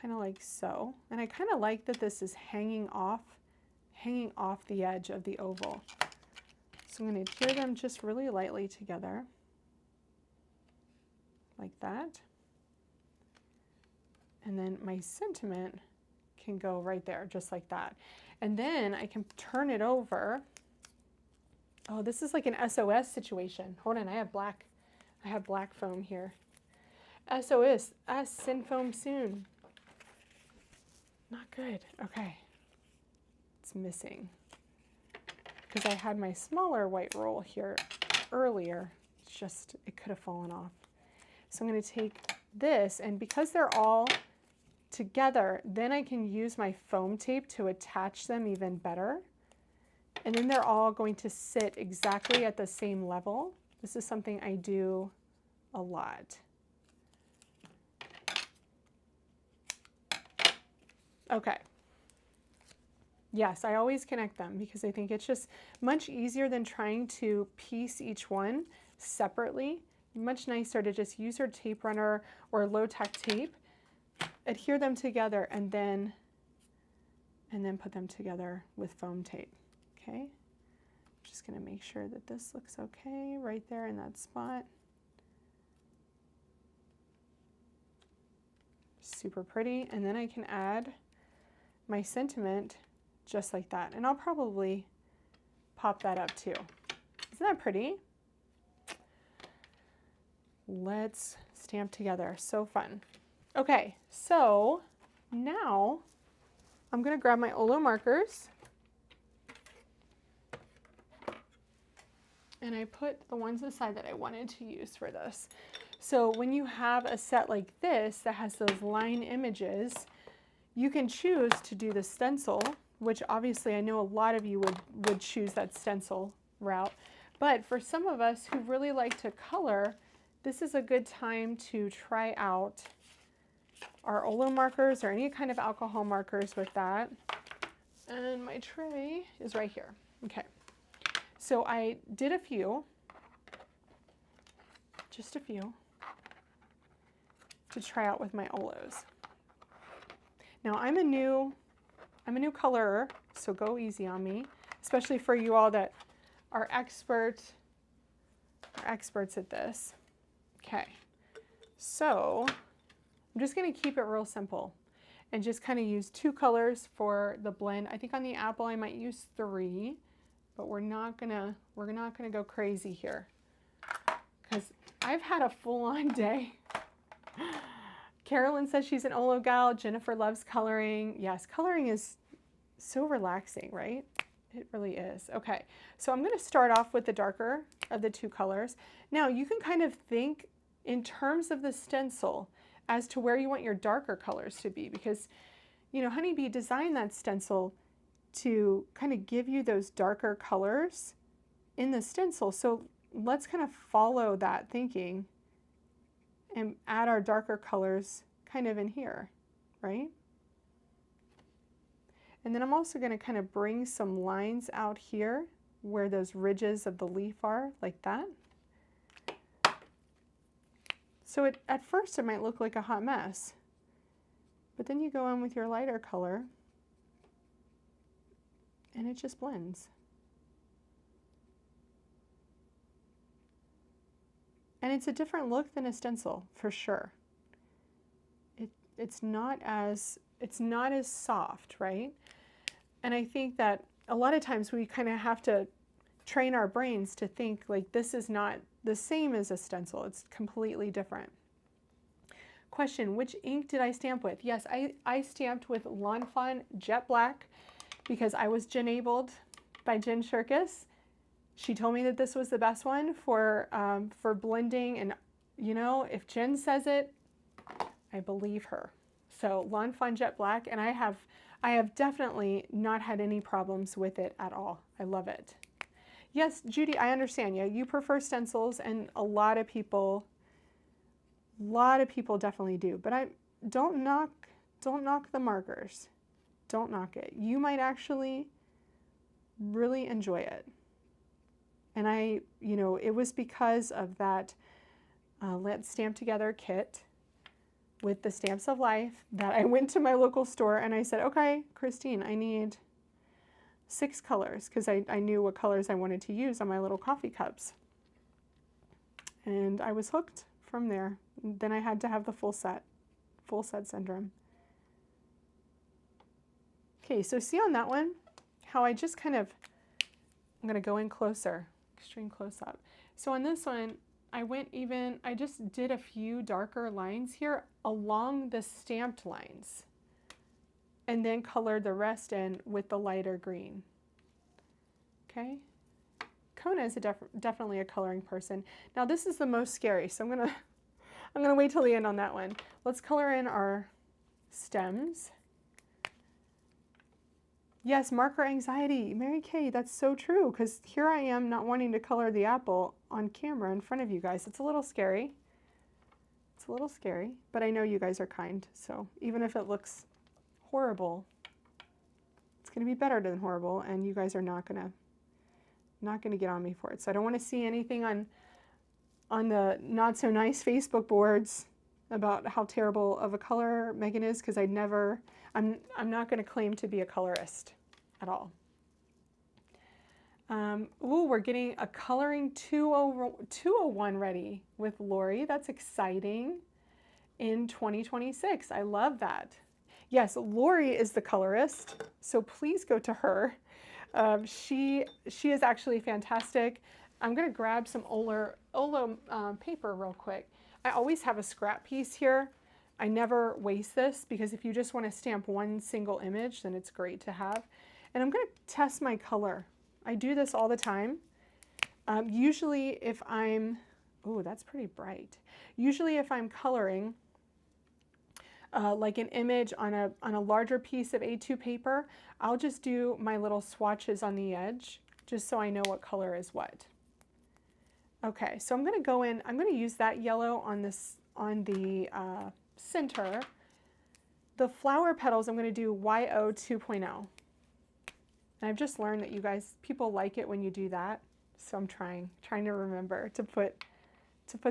kind of like so. And I kind of like that this is hanging off the edge of the oval. So I'm going to adhere them just really lightly together, like that. And then my sentiment can go right there, just like that. And then I can turn it over. Oh, this is like an SOS situation. Hold on, I have black foam here. SOS, send foam soon. Not good. Okay. It's missing. Because I had my smaller white roll here earlier. It's just, it could have fallen off. So I'm going to take this, and because they're all together, then I can use my foam tape to attach them even better. And then they're all going to sit exactly at the same level. This is something I do a lot. Okay. Yes, I always connect them because I think it's just much easier than trying to piece each one separately. Much nicer to just use your tape runner or low-tack tape, adhere them together, and then put them together with foam tape. Okay, just going to make sure that this looks okay right there in that spot. Super pretty. And then I can add my sentiment just like that. And I'll probably pop that up too. Isn't that pretty? Let's stamp together. So fun. Okay, so now I'm going to grab my Olo markers. And I put the ones aside that I wanted to use for this. So when you have a set like this that has those line images, you can choose to do the stencil, which obviously I know a lot of you would choose that stencil route. But for some of us who really like to color, this is a good time to try out our Olo markers or any kind of alcohol markers with that. And my tray is right here. Okay. So I did a few, just a few, to try out with my Olos. Now I'm a new colorer, so go easy on me, especially for you all that are experts at this. Okay, so I'm just going to keep it real simple and just kind of use 2 colors for the blend. I think on the apple I might use 3. But we're not gonna go crazy here because I've had a full-on day. Carolyn says she's an Olo gal. Jennifer loves coloring. Yes, coloring is so relaxing, right? It really is. Okay, so I'm going to start off with the darker of the 2 colors. Now you can kind of think in terms of the stencil as to where you want your darker colors to be, because you know Honeybee designed that stencil to kind of give you those darker colors in the stencil. So let's kind of follow that thinking and add our darker colors kind of in here, right? And then I'm also going to kind of bring some lines out here where those ridges of the leaf are, like that. So at first it might look like a hot mess, but then you go in with your lighter color and it just blends. And it's a different look than a stencil, for sure. It's not as soft, right? And I think that a lot of times we kind of have to train our brains to think like this is not the same as a stencil. It's completely different. Question, which ink did I stamp with? Yes, I stamped with Lawn Fawn Jet Black, because I was Jen-abled by Jen Shirkus. She told me that this was the best one for blending, and you know, if Jen says it, I believe her. So Lawn Fawn Jet Black, and I have definitely not had any problems with it at all. I love it. Yes, Judy, I understand. Yeah, you prefer stencils, and a lot of people definitely do. But don't knock the markers. Don't knock it. You might actually really enjoy it. And you know, it was because of that Let's Stamp Together kit with the Stamps of Life that I went to my local store and I said, okay, Christine, I need 6 colors, because I knew what colors I wanted to use on my little coffee cups. And I was hooked from there. Then I had to have the full set syndrome. Okay, so see on that one, how I just kind of, I'm gonna go in closer, extreme close up. So on this one, I just did a few darker lines here along the stamped lines, and then colored the rest in with the lighter green. Okay, Kona is definitely a coloring person. Now this is the most scary, so I'm gonna wait till the end on that one. Let's color in our stems. Yes, marker anxiety, Mary Kay, that's so true, because here I am not wanting to color the apple on camera in front of you guys. It's a little scary. It's a little scary, but I know you guys are kind, so even if it looks horrible, it's gonna be better than horrible, and you guys are not gonna get on me for it. So I don't want to see anything on the not so nice Facebook boards about how terrible of a color Meghann is, because I'm not going to claim to be a colorist at all. Ooh, we're getting a coloring 201 ready with Lori. That's exciting. In 2026. I love that. Yes, Lori is the colorist, so please go to her. She is actually fantastic. I'm going to grab some Olo paper real quick. I always have a scrap piece here. I never waste this, because if you just want to stamp one single image, then it's great to have. And I'm going to test my color. I do this all the time. Usually if I'm, oh, that's pretty bright. Usually if I'm coloring like an image on a larger piece of A2 paper, I'll just do my little swatches on the edge, just so I know what color is what. Okay, so I'm going to go in, I'm going to use that yellow on the center. The flower petals, I'm going to do YO 2.0. And I've just learned that you guys, people like it when you do that. So I'm trying to remember to put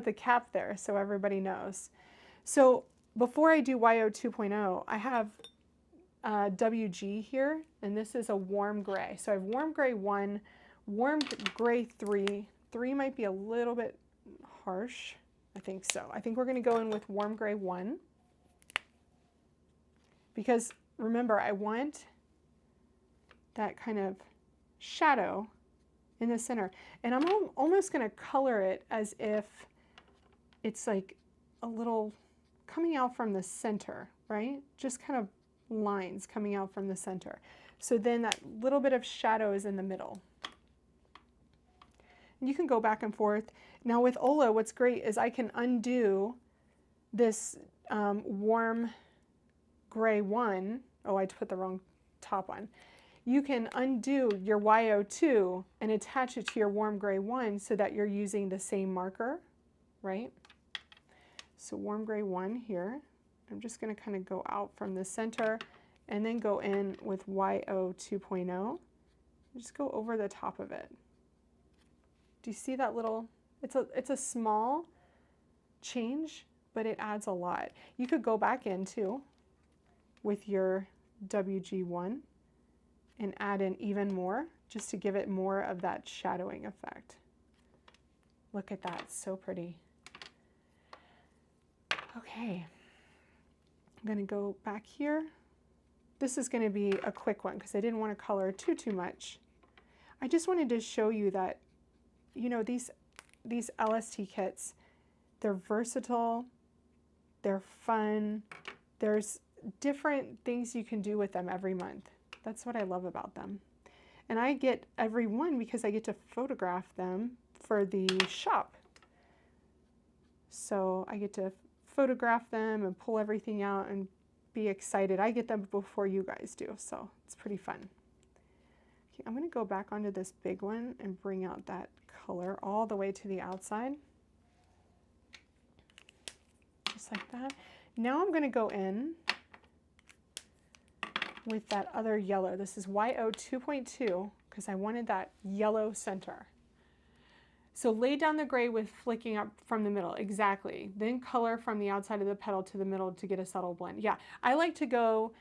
the cap there so everybody knows. So before I do YO 2.0, I have WG here, and this is a warm gray. So I have warm gray 1, warm gray 3. 3 might be a little bit harsh. I think so. I think we're going to go in with warm gray 1. Because remember, I want that kind of shadow in the center. And I'm almost going to color it as if it's like a little coming out from the center, right? Just kind of lines coming out from the center. So then that little bit of shadow is in the middle. And you can go back and forth. Now with Olo, what's great is I can undo this warm gray 1. Oh, I put the wrong top on. You can undo your YO2 and attach it to your warm gray 1 so that you're using the same marker, right? So warm gray 1 here. I'm just going to kind of go out from the center and then go in with YO 2.0. Just go over the top of it. Do you see that little, it's a small change, but it adds a lot. You could go back in too with your WG1 and add in even more, just to give it more of that shadowing effect. Look at that, so pretty. Okay, I'm gonna go back here. This is gonna be a quick one because I didn't want to color too much. I just wanted to show you that, you know, these LST kits, they're versatile, they're fun, there's different things you can do with them every month. That's what I love about them. And I get every one because I get to photograph them for the shop. So I get to photograph them and pull everything out and be excited. I get them before you guys do, so it's pretty fun. Okay, I'm going to go back onto this big one and bring out that color all the way to the outside. Just like that. Now I'm going to go in with that other yellow. This is YO 2.2 because I wanted that yellow center. So lay down the gray with flicking up from the middle, exactly. Then color from the outside of the petal to the middle to get a subtle blend. Yeah, I like to go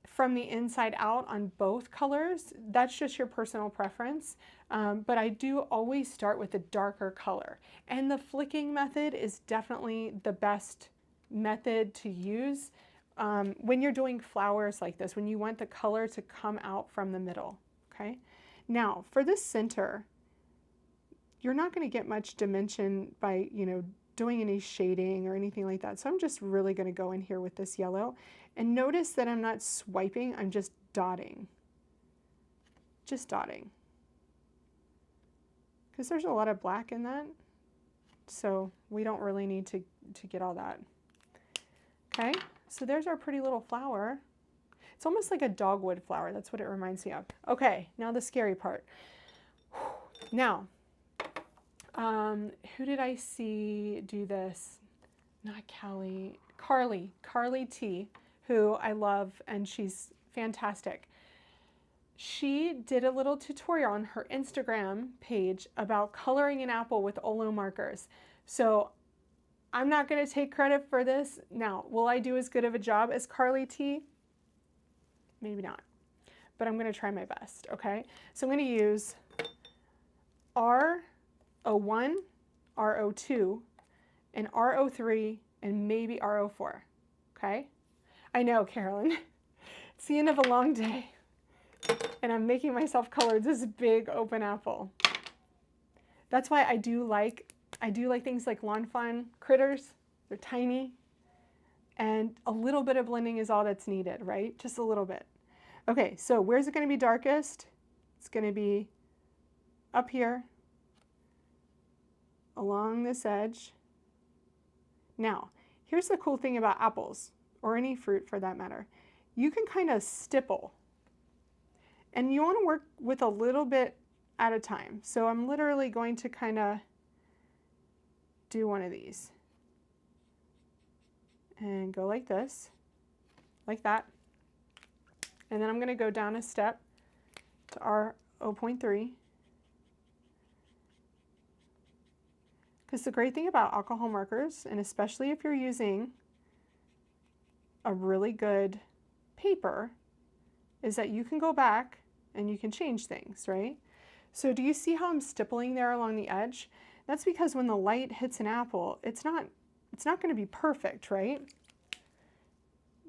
from the inside out on both colors. That's just your personal preference. But I do always start with a darker color. And the flicking method is definitely the best method to use when you're doing flowers like this, when you want the color to come out from the middle, okay? Now, for this center, you're not going to get much dimension by, doing any shading or anything like that. So I'm just really going to go in here with this yellow. And notice that I'm not swiping, I'm just dotting. Just dotting. Because there's a lot of black in that. So we don't really need to get all that. Okay, so there's our pretty little flower. It's almost like a dogwood flower. That's what it reminds me of. Okay, now the scary part. Now, who did I see do this? Not Callie, Carly T, who I love, and she's fantastic. She did a little tutorial on her Instagram page about coloring an apple with Olo markers. So I'm not going to take credit for this. Now, will I do as good of a job as Carly T? Maybe not, but I'm going to try my best, okay? So I'm going to use R01, R02, and R03, and maybe R04, okay? I know, Carolyn. It's the end of a long day, and I'm making myself color this big open apple. That's why I do like things like Lawn Fawn critters. They're tiny, and a little bit of blending is all that's needed, right? Just a little bit. Okay, so where's it going to be darkest? It's going to be up here, along this edge. Now, here's the cool thing about apples, or any fruit for that matter. You can kind of stipple, and you want to work with a little bit at a time. So I'm literally going to kind of do one of these and go like this, like that. And then I'm going to go down a step to R0.3. Because the great thing about alcohol markers, and especially if you're using a really good paper, is that you can go back and you can change things, right? So do you see how I'm stippling there along the edge? That's because when the light hits an apple, it's not going to be perfect, right?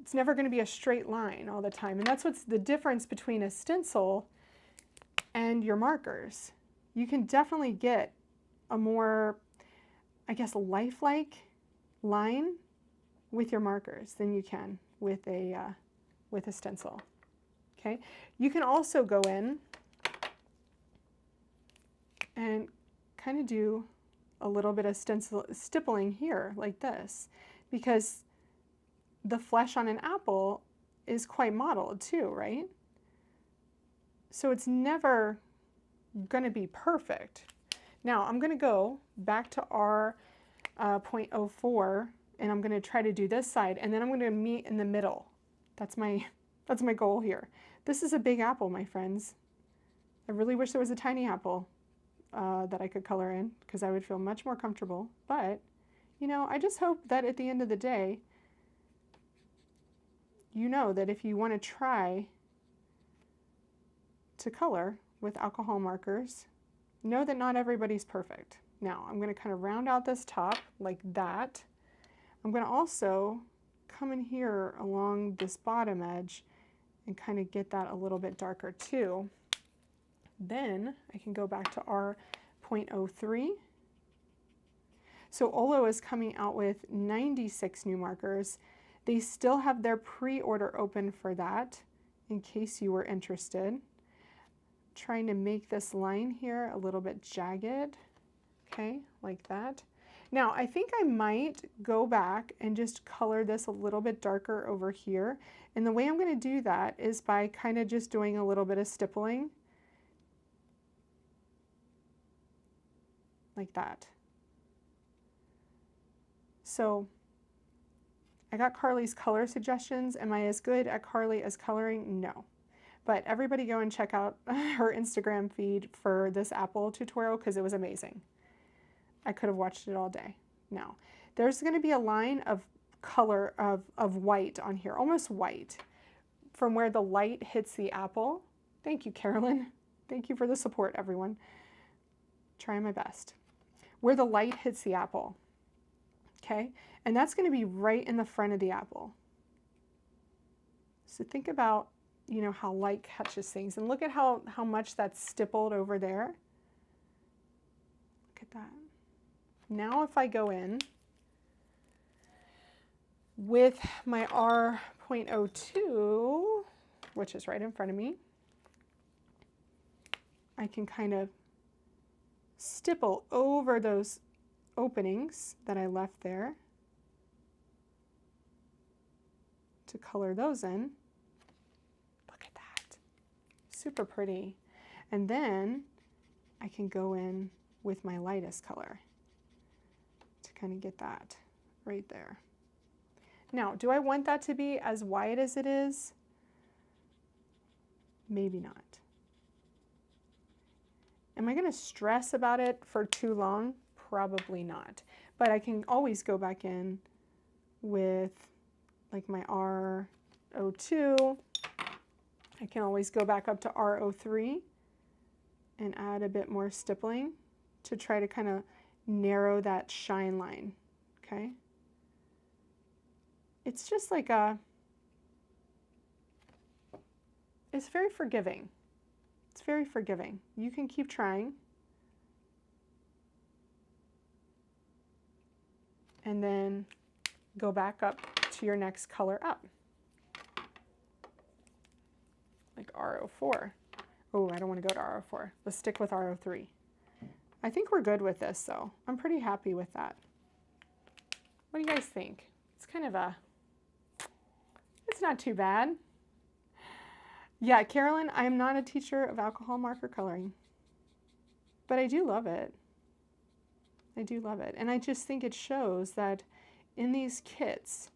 It's never going to be a straight line all the time. And that's what's the difference between a stencil and your markers. You can definitely get a more, I guess, lifelike line with your markers than you can with a stencil. Okay, you can also go in and kind of do a little bit of stippling here like this, because the flesh on an apple is quite mottled too, right? So it's never going to be perfect. Now I'm going to go back to R.04 and I'm going to try to do this side, and then I'm going to meet in the middle. That's my goal here. This is a big apple, my friends. I really wish there was a tiny apple that I could color in, because I would feel much more comfortable. But, I just hope that at the end of the day, you know that if you want to try to color with alcohol markers, know that not everybody's perfect. Now, I'm going to kind of round out this top like that. I'm going to also come in here along this bottom edge and kind of get that a little bit darker too. Then I can go back to R.03. So Olo is coming out with 96 new markers. They still have their pre-order open for that, in case you were interested. trying to make this line here a little bit jagged, okay, like that. Now, I think I might go back and just color this a little bit darker over here. And the way I'm going to do that is by kind of just doing a little bit of stippling, like that. So I got Carly's color suggestions. Am I as good at Carly as coloring? No. But everybody go and check out her Instagram feed for this apple tutorial because it was amazing. I could have watched it all day. Now, there's going to be a line of color of white on here, almost white, from where the light hits the apple. Thank you, Carolyn. Thank you for the support, everyone. Trying my best. Where the light hits the apple, okay? And that's going to be right in the front of the apple. So think about, you know, how light catches things, and look at how much that's stippled over there. Look at that. Now if I go in with my R.02, which is right in front of me, I can kind of stipple over those openings that I left there to color those in. Look at that. Super pretty. And then I can go in with my lightest color to kind of get that right there. Now, do I want that to be as white as it is? Maybe not. Am I going to stress about it for too long? Probably not. But I can always go back in with like my R.02. I can always go back up to R.03 and add a bit more stippling to try to kind of narrow that shine line, okay? It's just like it's very forgiving. It's very forgiving. You can keep trying. And then go back up to your next color up. Like R.04. Oh, I don't want to go to R.04. Let's stick with R.03. I think we're good with this, though. I'm pretty happy with that. What do you guys think? It's kind of it's not too bad. Yeah, Carolyn, I am not a teacher of alcohol marker coloring, but I do love it. I do love it. And I just think it shows that in these kits,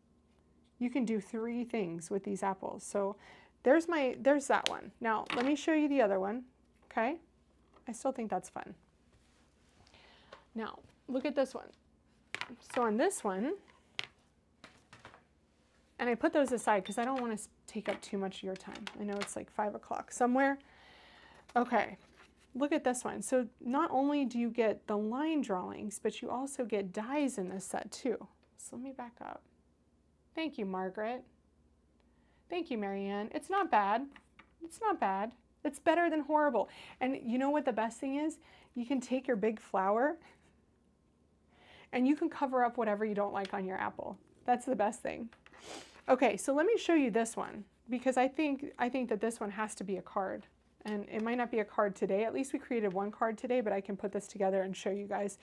you can do 3 things with these apples. So there's that one. Now, let me show you the other one, okay? I still think that's fun. Now, look at this one. So on this one, and I put those aside because I don't want to take up too much of your time. I know it's like 5 o'clock somewhere. Okay, look at this one. So not only do you get the line drawings, but you also get dies in this set too. So let me back up. Thank you, Margaret. Thank you, Marianne. It's not bad. It's not bad. It's better than horrible. And you know what the best thing is? You can take your big flower and you can cover up whatever you don't like on your apple. That's the best thing. Okay, so let me show you this one because I think that this one has to be a card. And it might not be a card today. At least we created one card today, but I can put this together and show you guys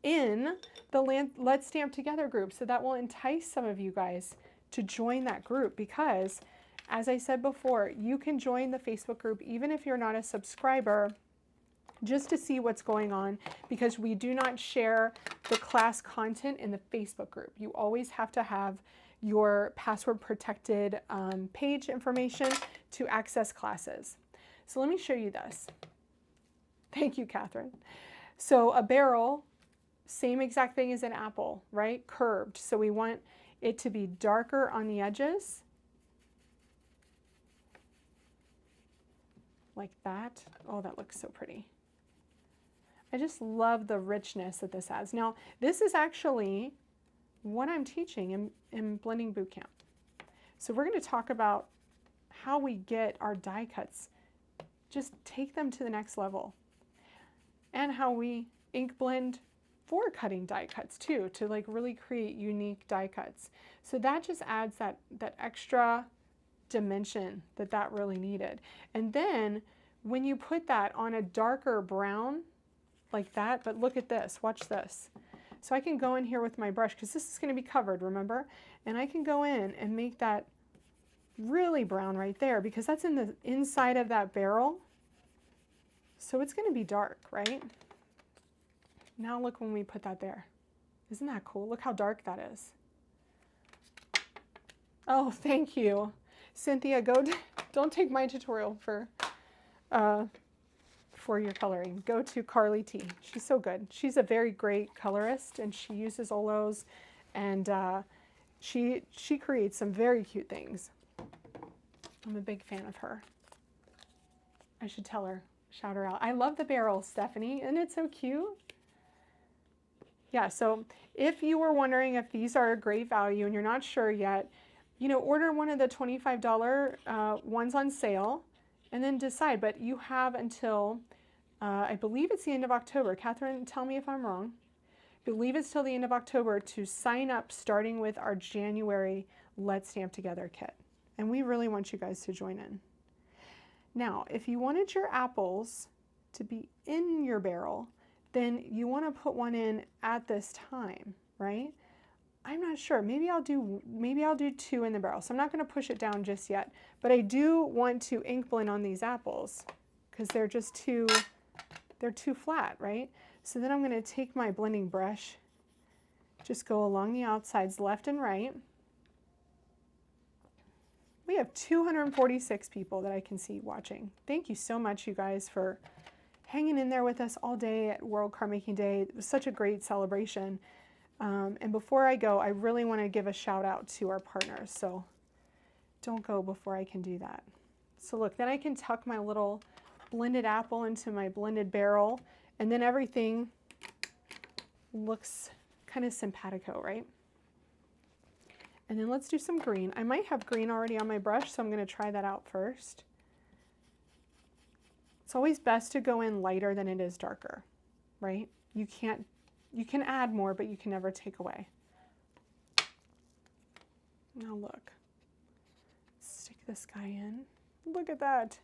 in the Let's Stamp Together group. So that will entice some of you guys to join that group because, as I said before, you can join the Facebook group even if you're not a subscriber just to see what's going on because we do not share the class content in the Facebook group. You always have to have your password protected page information to access classes. So let me show you this. Thank you, Catherine. So a barrel, same exact thing as an apple, right? Curved. So we want it to be darker on the edges. Like that. Oh, that looks so pretty. I just love the richness that this has. Now, this is actually what I'm teaching in Blending Bootcamp. So we're going to talk about how we get our die cuts, just take them to the next level, and how we ink blend for cutting die cuts too, to like really create unique die cuts. So that just adds that extra dimension that really needed. And then when you put that on a darker brown like that, but look at this, watch this. So I can go in here with my brush, because this is going to be covered, remember? And I can go in and make that really brown right there, because that's in the inside of that barrel. So it's going to be dark, right? Now look when we put that there. Isn't that cool? Look how dark that is. Oh, thank you. Cynthia, don't take my tutorial for your coloring. Go to Carly T. She's so good. She's a very great colorist, and she uses Olos, and she creates some very cute things. I'm a big fan of her. I should tell her, shout her out. I love the barrel, Stephanie, and it's so cute. Yeah, so if you were wondering if these are a great value and you're not sure yet, you know, order one of the $25 ones on sale and then decide. But you have until, I believe it's the end of October. Catherine, tell me if I'm wrong. I believe it's till the end of October to sign up, starting with our January Let's Stamp Together kit. And we really want you guys to join in. Now, if you wanted your apples to be in your barrel, then you want to put one in at this time, right? I'm not sure. Maybe I'll do 2 in the barrel. So I'm not going to push it down just yet, but I do want to ink blend on these apples because they're just too flat, right? So then I'm going to take my blending brush, just go along the outsides left and right. We have 246 people that I can see watching. Thank you so much, you guys, for hanging in there with us all day at World Card Making Day. It was such a great celebration. And before I go, I really want to give a shout out to our partners. So don't go before I can do that. So look, then I can tuck my little blended apple into my blended barrel, and then everything looks kind of simpatico, right? And then let's do some green. I might have green already on my brush, so I'm going to try that out first. It's always best to go in lighter than it is darker, right? You can add more, but you can never take away. Now look, stick this guy in. Look at that.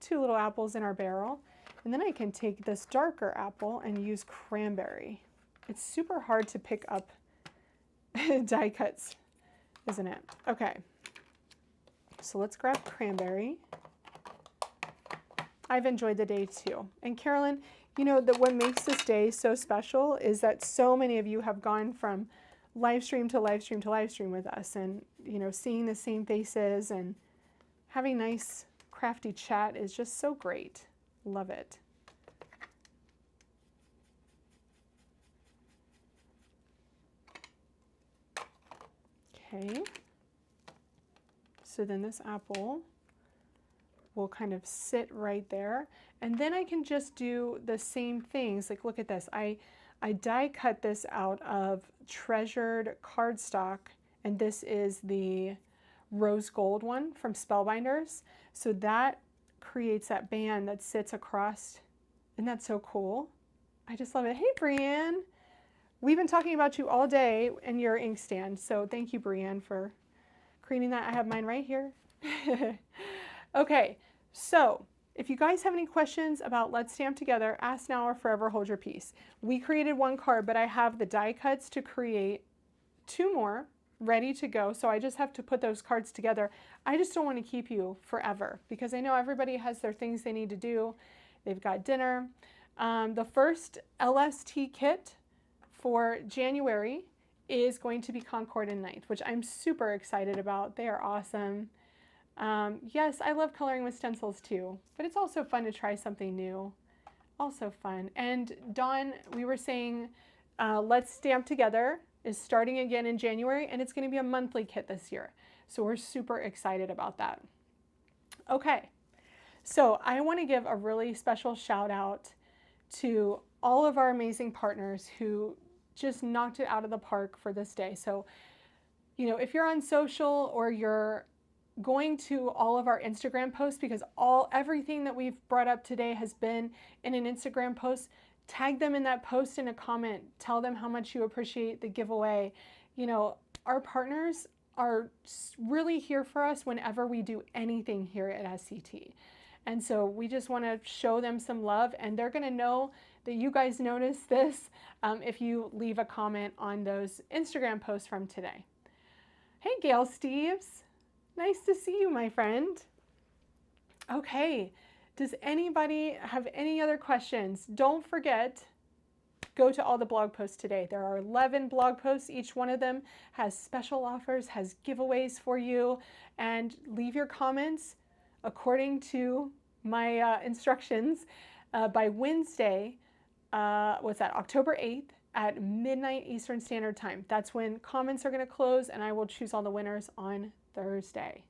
2 little apples in our barrel. And then I can take this darker apple and use cranberry. It's super hard to pick up die cuts, isn't it? Okay, so let's grab cranberry. I've enjoyed the day too. And Carolyn, you know, that what makes this day so special is that so many of you have gone from live stream to live stream to live stream with us, and, you know, seeing the same faces and having nice crafty chat is just so great. Love it. Okay, so then this apple will kind of sit right there, and then I can just do the same things. Like, look at this. I die cut this out of treasured cardstock, and this is the rose gold one from Spellbinders. So that creates that band that sits across, and that's so cool. I just love it. Hey, Brienne. We've been talking about you all day and your inkstand, so thank you, Brienne, for creating that. I have mine right here. Okay, so if you guys have any questions about Let's Stamp Together, ask now or forever hold your peace. We created 1 card, but I have the die cuts to create 2 more ready to go, so I just have to put those cards together. I just don't want to keep you forever because I know everybody has their things they need to do. They've got dinner. The first LST kit for January is going to be Concord and Ninth, which I'm super excited about. They are awesome. Yes, I love coloring with stencils too, but it's also fun to try something new. Also fun. And Dawn, we were saying Let's Stamp Together is starting again in January, and it's going to be a monthly kit this year. So we're super excited about that. Okay, so I want to give a really special shout out to all of our amazing partners who just knocked it out of the park for this day. So, you know, if you're on social or you're going to all of our Instagram posts, because everything that we've brought up today has been in an Instagram post, tag them in that post in a comment. Tell them how much you appreciate the giveaway. You know, our partners are really here for us whenever we do anything here at SCT. And so we just want to show them some love, and they're going to know that you guys noticed this if you leave a comment on those Instagram posts from today. Hey, Gail Steves. Nice to see you, my friend. Okay, does anybody have any other questions? Don't forget, go to all the blog posts today. There are 11 blog posts. Each one of them has special offers, has giveaways for you, and leave your comments according to my instructions by Wednesday, what's that, October 8th at midnight Eastern Standard Time. That's when comments are going to close, and I will choose all the winners on Thursday.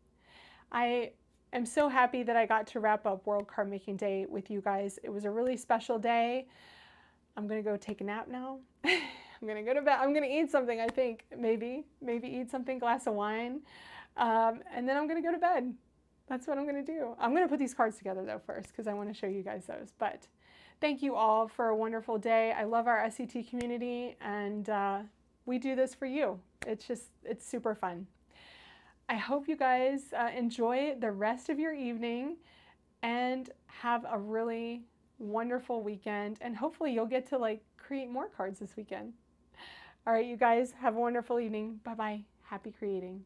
I am so happy that I got to wrap up World Card Making Day with you guys. It was a really special day. I'm going to go take a nap now. I'm going to go to bed. I'm going to eat something, I think. Maybe eat something, glass of wine. And then I'm going to go to bed. That's what I'm going to do. I'm going to put these cards together, though, first, because I want to show you guys those. But thank you all for a wonderful day. I love our SCT community, and we do this for you. It's super fun. I hope you guys enjoy the rest of your evening and have a really wonderful weekend, and hopefully you'll get to create more cards this weekend. All right, you guys, have a wonderful evening. Bye-bye. Happy creating.